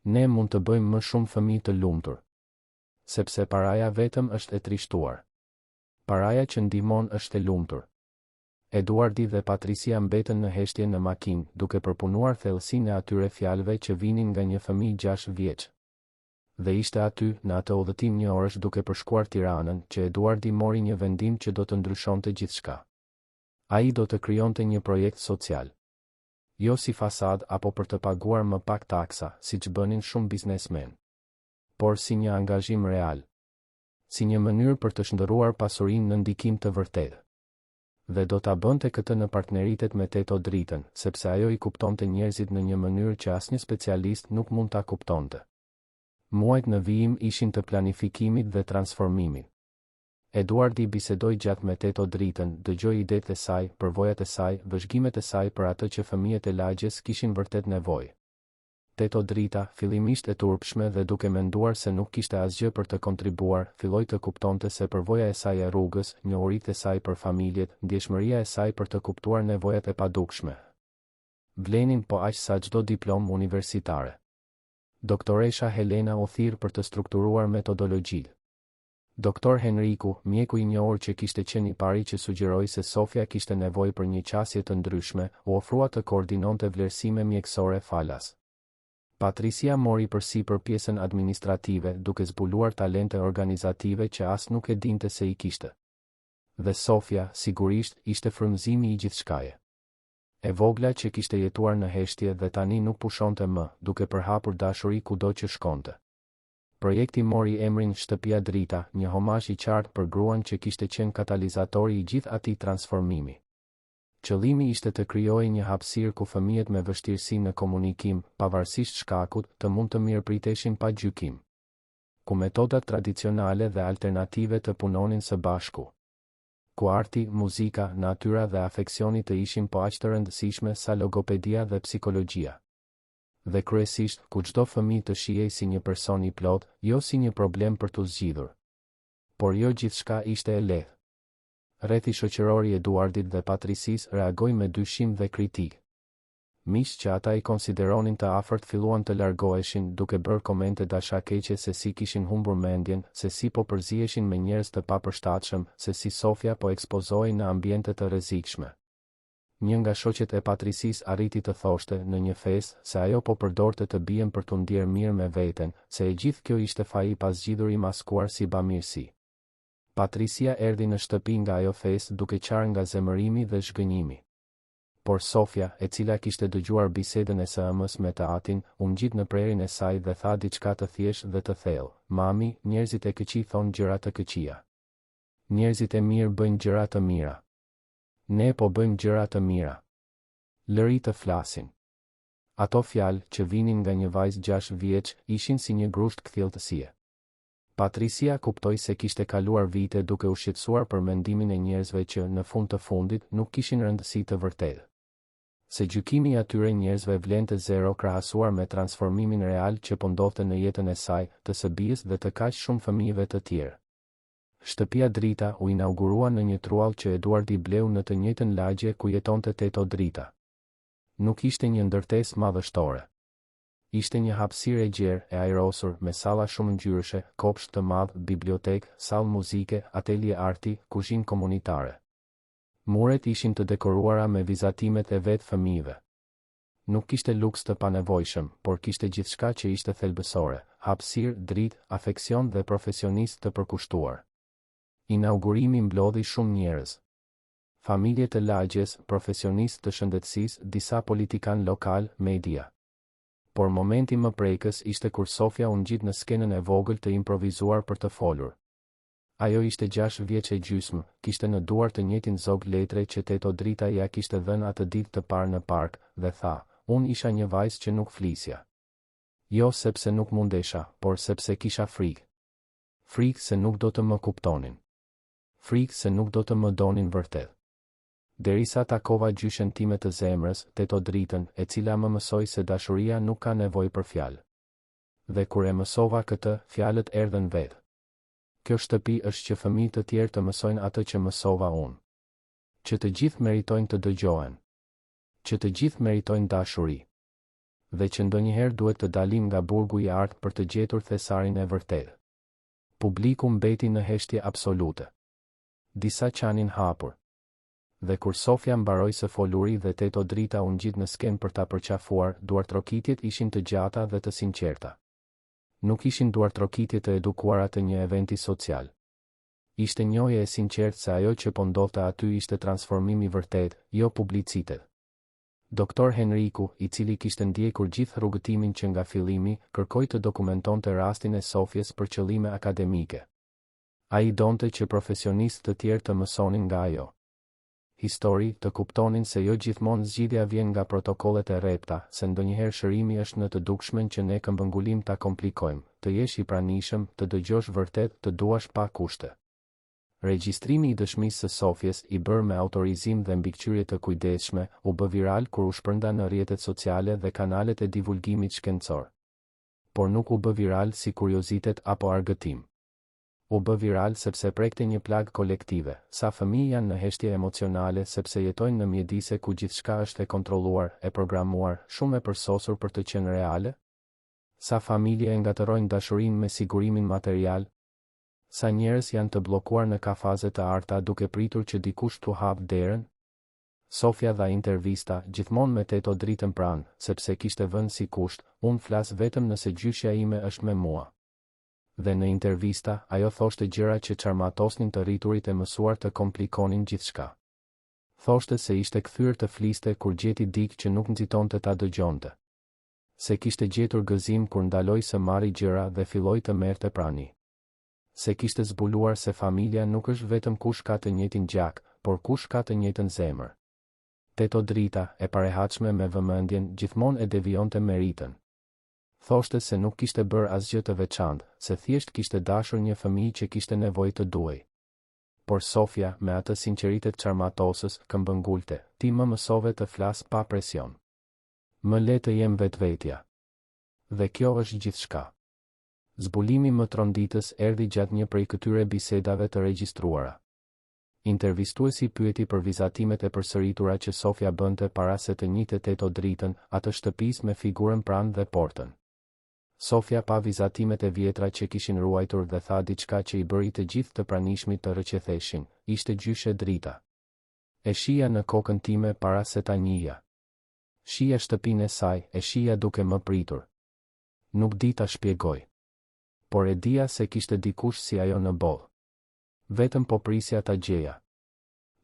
Ne mund të bëjmë më shumë fëmijë të lumtur. Sepse paraja vetëm është e trishtuar. Paraja që ndihmon është e lumtur. Eduardi dhe Patricia mbetën në heshtje në makinë, duke përpunuar thellësinë e atyre fjalëve që vinin nga një fëmijë 6 vjeç. Dhe ishte aty, në atë udhëtim një orësh duke përshkuar Tiranën, që Eduardi mori një vendim që do të ndryshonte gjithçka. Ai do të krijonte një projekt social. Jo si fasad apo për të paguar më pak taksa, siç bënin shumë biznesmen, por si një angazhim real. Si një mënyrë për të shndërruar pasurinë në ndikim të vërtetë. Dhe do ta bënte këtë në partneritet me teto Dritën, sepse ajo i kuptonte njerëzit në një mënyrë që asnjë specialist nuk mund ta kuptonte. Muajt në vijim ishin të planifikimit dhe transformimit. Eduardi bisedoi gjatë me teto Dritën, dëgjoi idetë e saj, përvojat e saj, vëzhgimet e saj për atë që fëmijët e lagjes kishin vërtet nevojë. Teto Drita, fillimisht e turpshme dhe duke menduar se nuk kishte asgjë për të kontribuar, filloi të kuptonte se përvoja e saj e rrugës, njohuritë e saj për familjet, ndjeshmëria e saj për të kuptuar nevojat e padukshme, vlenin po aq sa çdo diplomë universitare. Doktoresha Helena u thirr për të strukturuar metodologjitë. Doktor Henriku, mjeku i njohur që kishte qenë i pari që sugjeroi se Sofia kishte nevojë për një qasje të ndryshme, u ofrua të koordinonte vlerësime mjekësore falas. Patricia mori përsipër pjesën administrative, duke zbuluar talente organizative që as nuk e dinte se i kishte. Dhe Sofia, sigurisht, ishte frymëzimi i gjithçkaje. E vogla që kishte jetuar në heshtje dhe tani nuk pushonte më, duke përhapur dashuri kudo që shkonte. Projekti mori emrin Shtëpia Drita, një homazh i qartë për gruan që kishte qenë katalizatori i gjithë atij transformimi. Qëllimi ishte të krijojë një hapësirë ku fëmijët me vështirësi në komunikim, pavarësisht shkakut, të mund të mirëpriteshin pa gjykim. Ku metodat tradicionale dhe alternative të punonin së bashku. Ku arti, muzika, natyra dhe afeksioni të ishin po aq të rëndësishme sa logopedia dhe psikologjia. Dhe kryesisht, ku çdo fëmijë të shihej si një person i plot, jo si një problem për t'u zgjidhur. Por jo gjithçka ishte e lehtë. Rrethi shoqëror i Eduardit dhe Patricis reagoi me dyshim dhe kritikë. Miq që ata i konsideronin të afërt filluan të largoheshin, duke bërë komente dashakeqe se si kishin humbur mendjen, se si po përziheshin me njerëz të papërshtatshëm, se si Sofia po ekspozohej në ambiente të rrezikshme. Një nga shoqet e Patricis arriti të thoshte në një festë se ajo po përdorte të bien për t'u ndier mirë me veten, se e gjithë kjo ishte faji i pasgjidhur i maskuar si bamirësi. Patricia erdhi në shtëpi nga ajo festë duke qarë nga zemërimi dhe zhgënjimi. Por Sofia, e cila kishte dëgjuar bisedën e së ëmës me të atin, u ngjit në prerin e saj dhe tha diçka të thjeshtë dhe të thellë. Mami, njerëzit e këqij thonë gjëra të këqija. Njerëzit e mirë bëjnë gjëra të mira. Ne po bëjmë gjëra të mira. Lëri të flasin. Ato fjalë që vinin nga një vajzë 6 vjeç ishin si një grusht kthjellësie. Patricia kuptoi se kishte kaluar vite duke u shqetësuar për mendimin e njerëzve që, në fund të fundit, nuk kishin rëndësi të vërtetë. Se gjykimi i atyre njerëzve vlente zero krahasuar me transformimin real që po ndodhte në jetën e saj, të së bijës dhe të kaq shumë fëmijëve të tjerë. Shtëpia Drita u inaugurua në një truall që Eduardi bleu në të njëjtën lagje ku jetonte teto Drita. Nuk ishte një ndërtesë madhështore. Ishte një hapësirë e gjerë e ajrosur me salla shumë ngjyrëshe, kopsht të madh, bibliotekë, sallë muzike, atelje arti, kuzhinë komunitare. Muret ishin të dekoruara me vizatimet e vetë fëmijëve. Nuk kishte luks të panevojshëm, por kishte gjithçka që ishte thelbësore: hapësirë, dritë, afeksion dhe profesionistë të përkushtuar. Inaugurimi mblodhi shumë njerëz. Familje të lagjes, profesionistë të shëndetësisë, disa politikan lokal, media. Por momenti më prekës ishte kur Sofia u ngjit në skenën e vogël të improvizuar për të folur. Ajo ishte 6 vjeç e gjysmë, kishte në duar të njëjtin zog letre që Teto Drita ja kishte dhënë atë ditë të parë në park, dhe tha: "Unë isha një vajzë që nuk flisja. Jo sepse nuk mundesha, por sepse kisha frikë. Frikë se nuk do të më kuptonin. Frikë se nuk do të më donin vërtet." Derisa takova gjyshen time të zemrës, Teto Dritën, e cila më mësoi se dashuria nuk ka nevojë për fjalë. Dhe kur e mësova këtë, fjalët erdhën vetë. Kjo shtëpi është që fëmijë të tjerë të mësojnë atë që mësova unë. Që të gjithë meritojnë të dëgjohen. Që të gjithë meritojnë dashuri. Dhe që ndonjëherë duhet të dalim nga burgu i artë për të gjetur thesarin e vërtetë. Publiku mbeti në heshtje absolute. Disa qanin hapur. Dhe kur Sofia mbaroi së foluri dhe Teto Drita u ngjit në skenë për ta përqafuar, duartrokitjet ishin të gjata dhe të sinqerta. Nuk ishin duartrokitje të edukuara të një eventi social. Ishte njohje e sinqertë se ajo që po ndodhte aty ishte transformimi vërtet, jo publicitet. Doktor Henriku, i cili kishte ndjekur gjithë rrugëtimin që nga fillimi, kërkoi të dokumentonte rastin e Sofjes për qëllime akademike. Ai donte që profesionistë të tjerë të mësonin nga ajo. Histori, të kuptonin se jo gjithmonë zgjidhja vjen nga protokollet e rrepta, se ndonjëherë shërimi është në të dukshmen që ne këmbëngulim ta komplikojmë, të jesh i pranishëm, të dëgjosh vërtet, të duash pa kushte. Regjistrimi i dëshmisë së Sofjes, i bërë me autorizim dhe mbikëqyrje të kujdesshme, u bë viral kur u shpërnda në rrjetet sociale dhe kanalet e divulgimit shkencor. Por nuk u bë viral si kuriozitet apo argëtim. U bë viral sepse prekte një plag kolektive, sa fëmijë janë në heshtje emocionale sepse jetojnë në mjedise ku gjithçka është e kontrolluar, e programuar, shumë e përsosur për të qenë reale? Sa familje e ngatërojnë dashurinë me sigurimin material? Sa njerëz janë të bllokuar në kafaze të arta duke pritur që dikush t'u hap derën? Sofia dha intervista, gjithmonë me Teto Dritën pranë, sepse kishte vënë si kusht: "Unë flas vetëm nëse gjyshja ime është me mua." Dhe në intervista, ajo thoshte gjëra që çarmatosnin të rriturit e mësuar të komplikonin gjithçka. Thoshte se ishte kthyer të fliste kur gjeti dikë që nuk nxitonte ta dëgjonte. Se kishte gjetur gëzim kur ndaloi së marri gjëra dhe filloi të merrte prani. Se kishte zbuluar se familja nuk është vetëm kush ka të njëjtin gjak, por kush ka të njëjtën zemër. Teto Drita, e parehatshme me vëmendjen, gjithmonë e devionte meritën. Thoshte se nuk kishte bërë asgjë të veçantë, se thjesht kishte dashur një fëmijë që kishte nevojë të duej. Por Sofia, me atë sinqeritet çarmatosës, këmbëngulte: "Ti më mësove të flas pa presion. Më le të jem vetvetja. Dhe kjo është gjithçka." Zbulimi më tronditës erdhi gjatë një prej këtyre bisedave të regjistruara. Intervistuesi pyeti për vizatimet e përsëritura që Sofia bënte para se të njihte Teto Dritën, atë shtëpisë me figurën pranë dhe portën. Sofia pa vizatimet e vjetra që kishin ruajtur dhe tha diçka që i bëri të gjithë të pranishmit të rëqetheshin: "Ishte gjyshe Drita. E shija në kokën time para se ta njihja. Shija shtëpinë e saj, e shija duke më pritur. Nuk di ta shpjegoj. Por e dija se kishte dikush si ajo në bollë. Vetëm po prisja ta gjeja."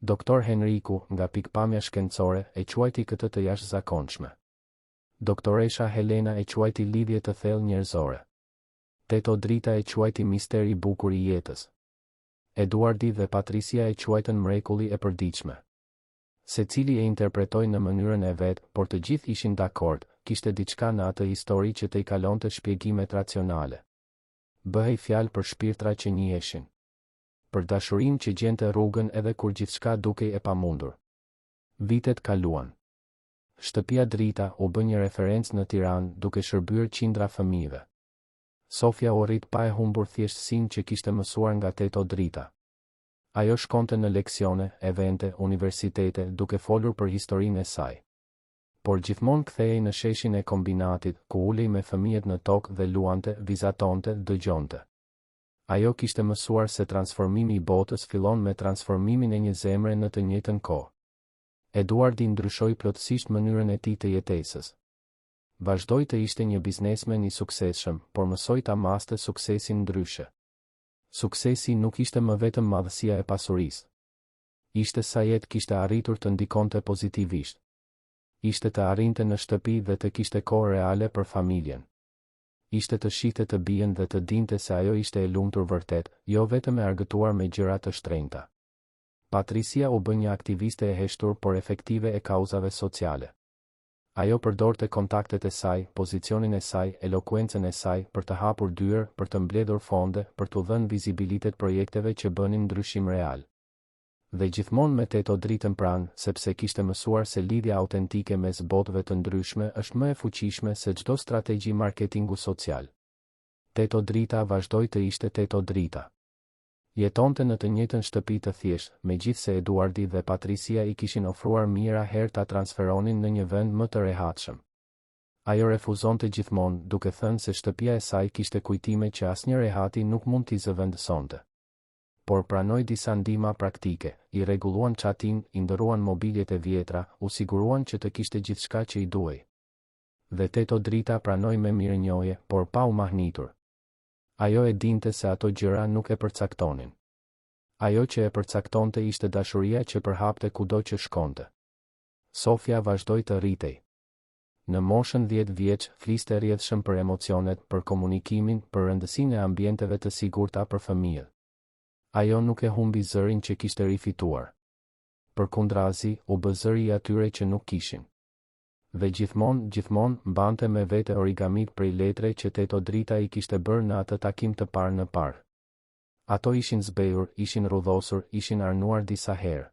Doktor Henriku, nga pikpamja shkencore, e quajti këtë të jashtëzakonshme. Doktoresha Helena e quajti lidhje të thellë njerëzore. Teto Drita e quajti misteri bukur i jetës. Eduardi dhe Patricia e quajtën mrekulli e përditshme. Secili e interpretoi në mënyrën e vet, por të gjithë ishin dakord, kishte diçka në atë histori që të i kalonte shpjegimet racionale. Bëhej fjalë për shpirtra që njiheshin. Për dashurinë që gjente rrugën edhe kur gjithçka dukej e pamundur. Vitet kaluan. Shtëpia Drita u bë një referencë në Tiranë, duke shërbyer qindra fëmijëve. Sofia u rrit pa e humbur thjeshtësinë që kishte mësuar nga Teto Drita. Ajo shkonte në leksione, evente, universitete, duke folur për historinë e saj. Por gjithmonë kthehej në sheshin e kombinatit, ku ulej me fëmijët në tokë dhe luante, vizatonte, dëgjonte. Ajo kishte mësuar se transformimi i botës fillon me transformimin e një zemre në të njëjtën kohë. Eduardi ndryshoi plotësisht mënyrën e tij të jetesës. Vazhdoi të ishte një biznesmen i suksesshëm, por mësoi ta maste suksesin ndryshe. Suksesi nuk ishte më vetëm madhësia e pasurisë. Ishte sa jetë kishte arritur të ndikonte pozitivisht. Ishte të arrinte në shtëpi dhe të kishte kohë reale për familjen. Ishte të shihte të bien dhe të dinte se ajo ishte e lumtur vërtet, jo vetëm e argëtuar me gjëra të shtrenjta. Patricia u bë një aktiviste e heshtur por efektive e kauzave sociale. Ajo përdorte kontaktet e saj, pozicionin e saj, elokuencën e saj për të hapur dyer, për të mbledhur fonde, për t'u dhënë vizibilitet projekteve që bënin ndryshim real. Dhe gjithmonë me teto dritën pranë, sepse kishte mësuar se lidhja autentike mes botëve të ndryshme është më e fuqishme se çdo strategji marketingu social. Teto drita vazhdoi të ishte teto drita. Jetonte në të njëjtën shtëpi të thjeshtë, megjithse Eduardi dhe Patricia i kishin ofruar mijëra herë ta transferonin në një vend më të rehatshëm. Ajo refuzonte gjithmonë, duke thënë se shtëpia e saj kishte kujtime që asnjë rehati nuk mund t'i zëvendësonte. Por pranoi disa ndihma praktike, i rregulluan çatin, i ndëruan mobiljet e vjetra, u siguruan që të kishte gjithçka që i duhej. Dhe teto drita pranoi me mirënjohje, por pa u mahnitur. Ajo e dinte se ato gjëra nuk e përcaktonin. Ajo që e përcaktonte ishte dashuria që përhapte kudo që shkonte. Sofia vazhdoi të rritej. Në moshën 10 vjeç, fliste rrjedhshëm për emocionet, për komunikimin, për rëndësinë e ambienteve të sigurta për fëmijët. Ajo nuk e humbi zërin që kishte rifituar. Përkundrazi, u bë zëri i atyre që nuk kishin. Dhe gjithmonë mbante me vete origamit prej letre që teto drita i kishte bërë në atë takim të parë në park. Ato ishin zbehur, ishin rrudhosur, ishin arnuar disa herë.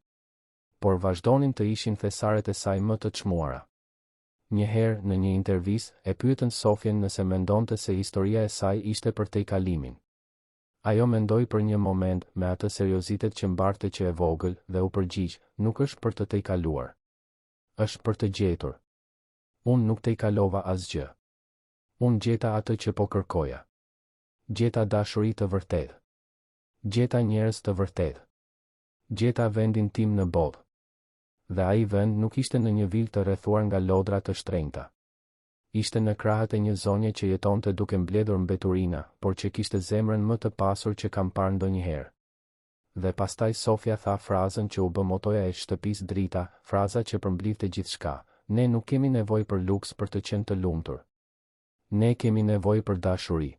Por vazhdonin të ishin thesaret e saj më të çmuara. Një herë, në një intervistë, e pyetën Sofien nëse mendonte se historia e saj ishte për tejkalimin. Ajo mendoi për një moment, me atë seriozitet që mbarte që e vogël, dhe u përgjigj, nuk është për të tejkaluar. Është për të gjetur. Unë nuk tejkalova asgjë. Unë gjeta atë që po kërkoja. Gjeta dashuri të vërtetë. Gjeta njerëz të vërtetë. Gjeta vendin tim në botë. Dhe ai vend nuk ishte në një vilë të rrethuar nga lodra të shtrenjta. Ishte në krahët e një zonje që jetonte duke mbledhur mbeturina, por që kishte zemrën më të pasur që kam parë ndonjëherë. Dhe pastaj Sofia tha frazën që u bë motoja e shtëpisë drita, fraza që përmblidhte gjithçka. Ne nuk kemi nevojë për luks për të qenë të lumtur. Ne kemi nevojë për dashuri.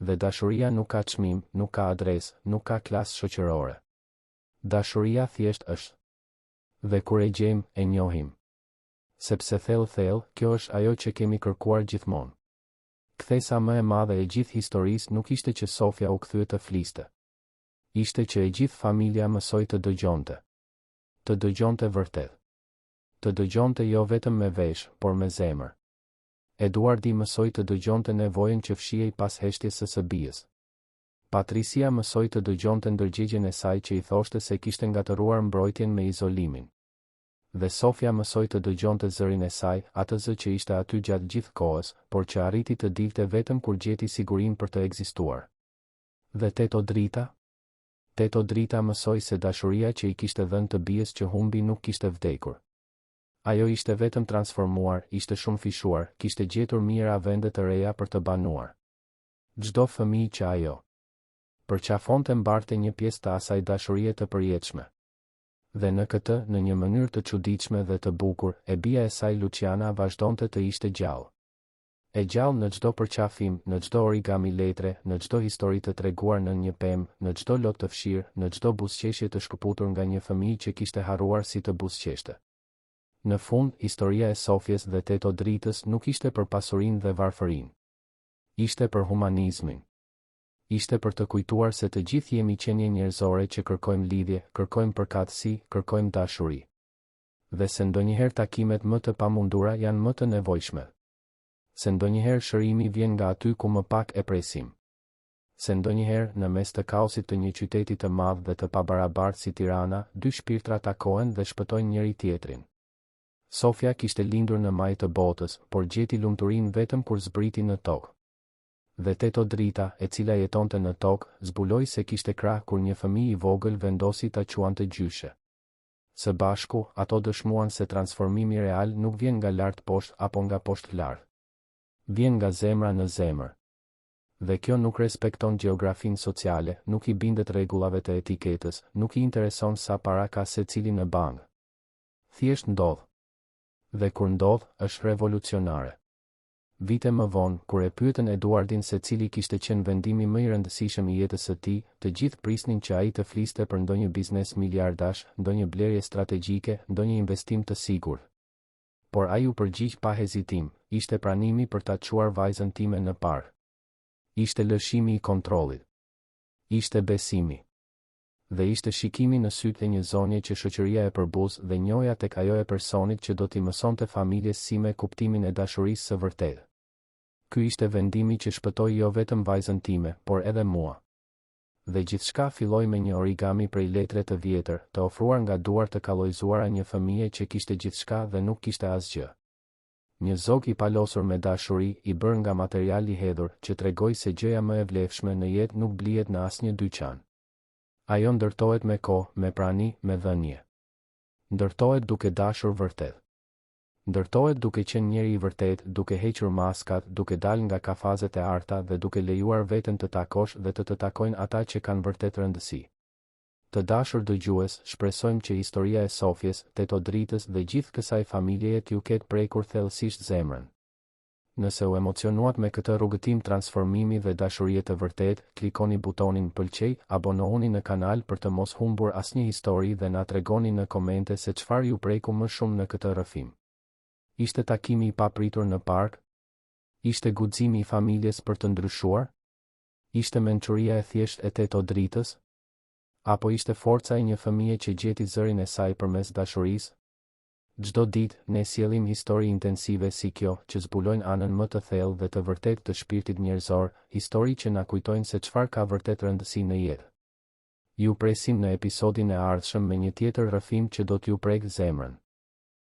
Dhe dashuria nuk ka çmim, nuk ka adresë, nuk ka klasë shoqërore. Dashuria thjesht është. Dhe kur e gjejmë, e njohim. Sepse thellë, kjo është ajo që kemi kërkuar gjithmonë. Kthesa më e madhe e gjithë historisë nuk ishte që Sofia u kthye të fliste. Ishte që e gjithë familja mësoi të dëgjonte. Të dëgjonte vërtet. Të dëgjonte jo vetëm me vesh, por me zemër. Eduardi mësoi të dëgjonte nevojën që fshihej pas heshtjes së bijës. Patricia mësoi të dëgjonte ndërgjigjen e saj që i thoshte se kishte ngatëruar mbrojtjen me izolimin. Dhe Sofia mësoi të dëgjonte zërin e saj, atë zë që ishte aty gjatë gjithë kohës, por që arriti të dilte vetëm kur gjeti sigurinë për të ekzistuar. Dhe teto drita? Teto drita mësoi se dashuria që i kishte dhënë të bijës që humbi nuk kishte vdekur. Ajo ishte vetëm transformuar, ishte shumë fishuar, kishte gjetur mira vende të reja për të banuar. Çdo fëmijë që ajo përqafonte mbarte një pjesë të asaj dashurie të përjetshme. Dhe në këtë, në një mënyrë të çuditshme dhe të bukur, e bija e saj Luciana vazhdonte të ishte gjallë. E gjallë në çdo përqafim, në çdo origami letre, në çdo histori të treguar në një pemë, në çdo lot të fshirë, në çdo buzëqeshje të shkëputur nga një fëmijë që kishte harruar si të buzëqeshte. Në fund, historia e Sofjes dhe teto dritës nuk ishte për pasurinë dhe varfërinë. Ishte për humanizmin. Ishte për të kujtuar se të gjithë jemi qenie njerëzore që kërkojmë lidhje, kërkojmë përkatësi, kërkojmë dashuri. Dhe se ndonjëherë takimet më të pamundura janë më të nevojshme. Se ndonjëherë shërimi vjen nga aty ku më pak e presim. Se ndonjëherë, në mes të kaosit të një qyteti të madh dhe të pabarabartë si Tirana, dy shpirtra takohen dhe shpëtojnë njëri tjetrin. Sofia kishte lindur në maj të botës, por gjeti lumturinë vetëm kur zbriti në tokë. Dhe Teto Drita, e cila jetonte në tokë, zbuloi se kishte krah kur një fëmijë i vogël vendosi ta quante gjyshe. Së bashku, ato dëshmuan se transformimi real nuk vjen nga lart poshtë apo nga poshtë lart. Vjen nga zemra në zemër. Dhe kjo nuk respekton gjeografinë sociale, nuk i bindet rregullave të etiketës, nuk i intereson sa para ka secili në bankë. Thjesht ndodh. Dhe kur ndodh, është revolucionare. Vite më vonë, kur e pyetën Eduardin se cili kishte qenë vendimi më i rëndësishëm i jetës së tij, të gjithë prisnin që ai të fliste për ndonjë biznes miliardash, ndonjë blerje strategjike, ndonjë investim të sigurt. Por ai u përgjigj pa hezitim, ishte pranimi për ta çuar vajzën time në park. Ishte lëshimi i kontrollit. Ishte besimi. Dhe ishte shikimi në sytë e një zonje që shoqëria e përbuz dhe njoja tek ajo e personit që do t'i mësonte familjes sime kuptimin e dashurisë së vërtetë. Ky ishte vendimi që shpëtoi jo vetëm vajzën time, por edhe mua. Dhe gjithçka filloi me një origami prej letre të vjetër, të ofruar nga duar të kallojzuara një fëmije që kishte gjithçka dhe nuk kishte asgjë. Një zog i palosur me dashuri, i bërë nga material i hedhur, që tregoi se gjëja më e vlefshme në jetë nuk blihet në asnjë dyqan. Ajo ndërtohet me kohë, me prani, me dhënie. Ndërtohet duke dashur vërtet. Ndërtohet duke qenë njeri i vërtet, duke hequr maskat, duke dalë nga kafazet e arta dhe duke lejuar veten të takosh dhe të takojnë ata që kanë vërtet rëndësi. Të dashur dëgjues, shpresojmë që historia e Sofjes, Teto Dritës dhe gjithë kësaj familjeje t'ju ketë prekur thellësisht zemrën. Nëse u emocionuat me këtë rrugëtim transformimi dhe dashurie të vërtet, klikoni butonin pëlqej, abonohuni në kanal për të mos humbur asnjë histori dhe na tregoni në komente se çfarë ju preku më shumë në këtë rrëfim. Ishte takimi i papritur në park? Ishte guximi i familjes për të ndryshuar? Ishte mençuria e thjeshtë e Teto Dritës? Apo ishte forca e një fëmije që gjeti zërin e saj përmes dashurisë? Çdo ditë, ne sjellim histori intensive si kjo, që zbulojnë anën më të thellë dhe të vërtetë të shpirtit njerëzor, histori që na kujtojnë se çfarë ka vërtet rëndësi në jetë. Ju presim në episodin e ardhshëm me një tjetër rrëfim që do t'ju prekë zemrën.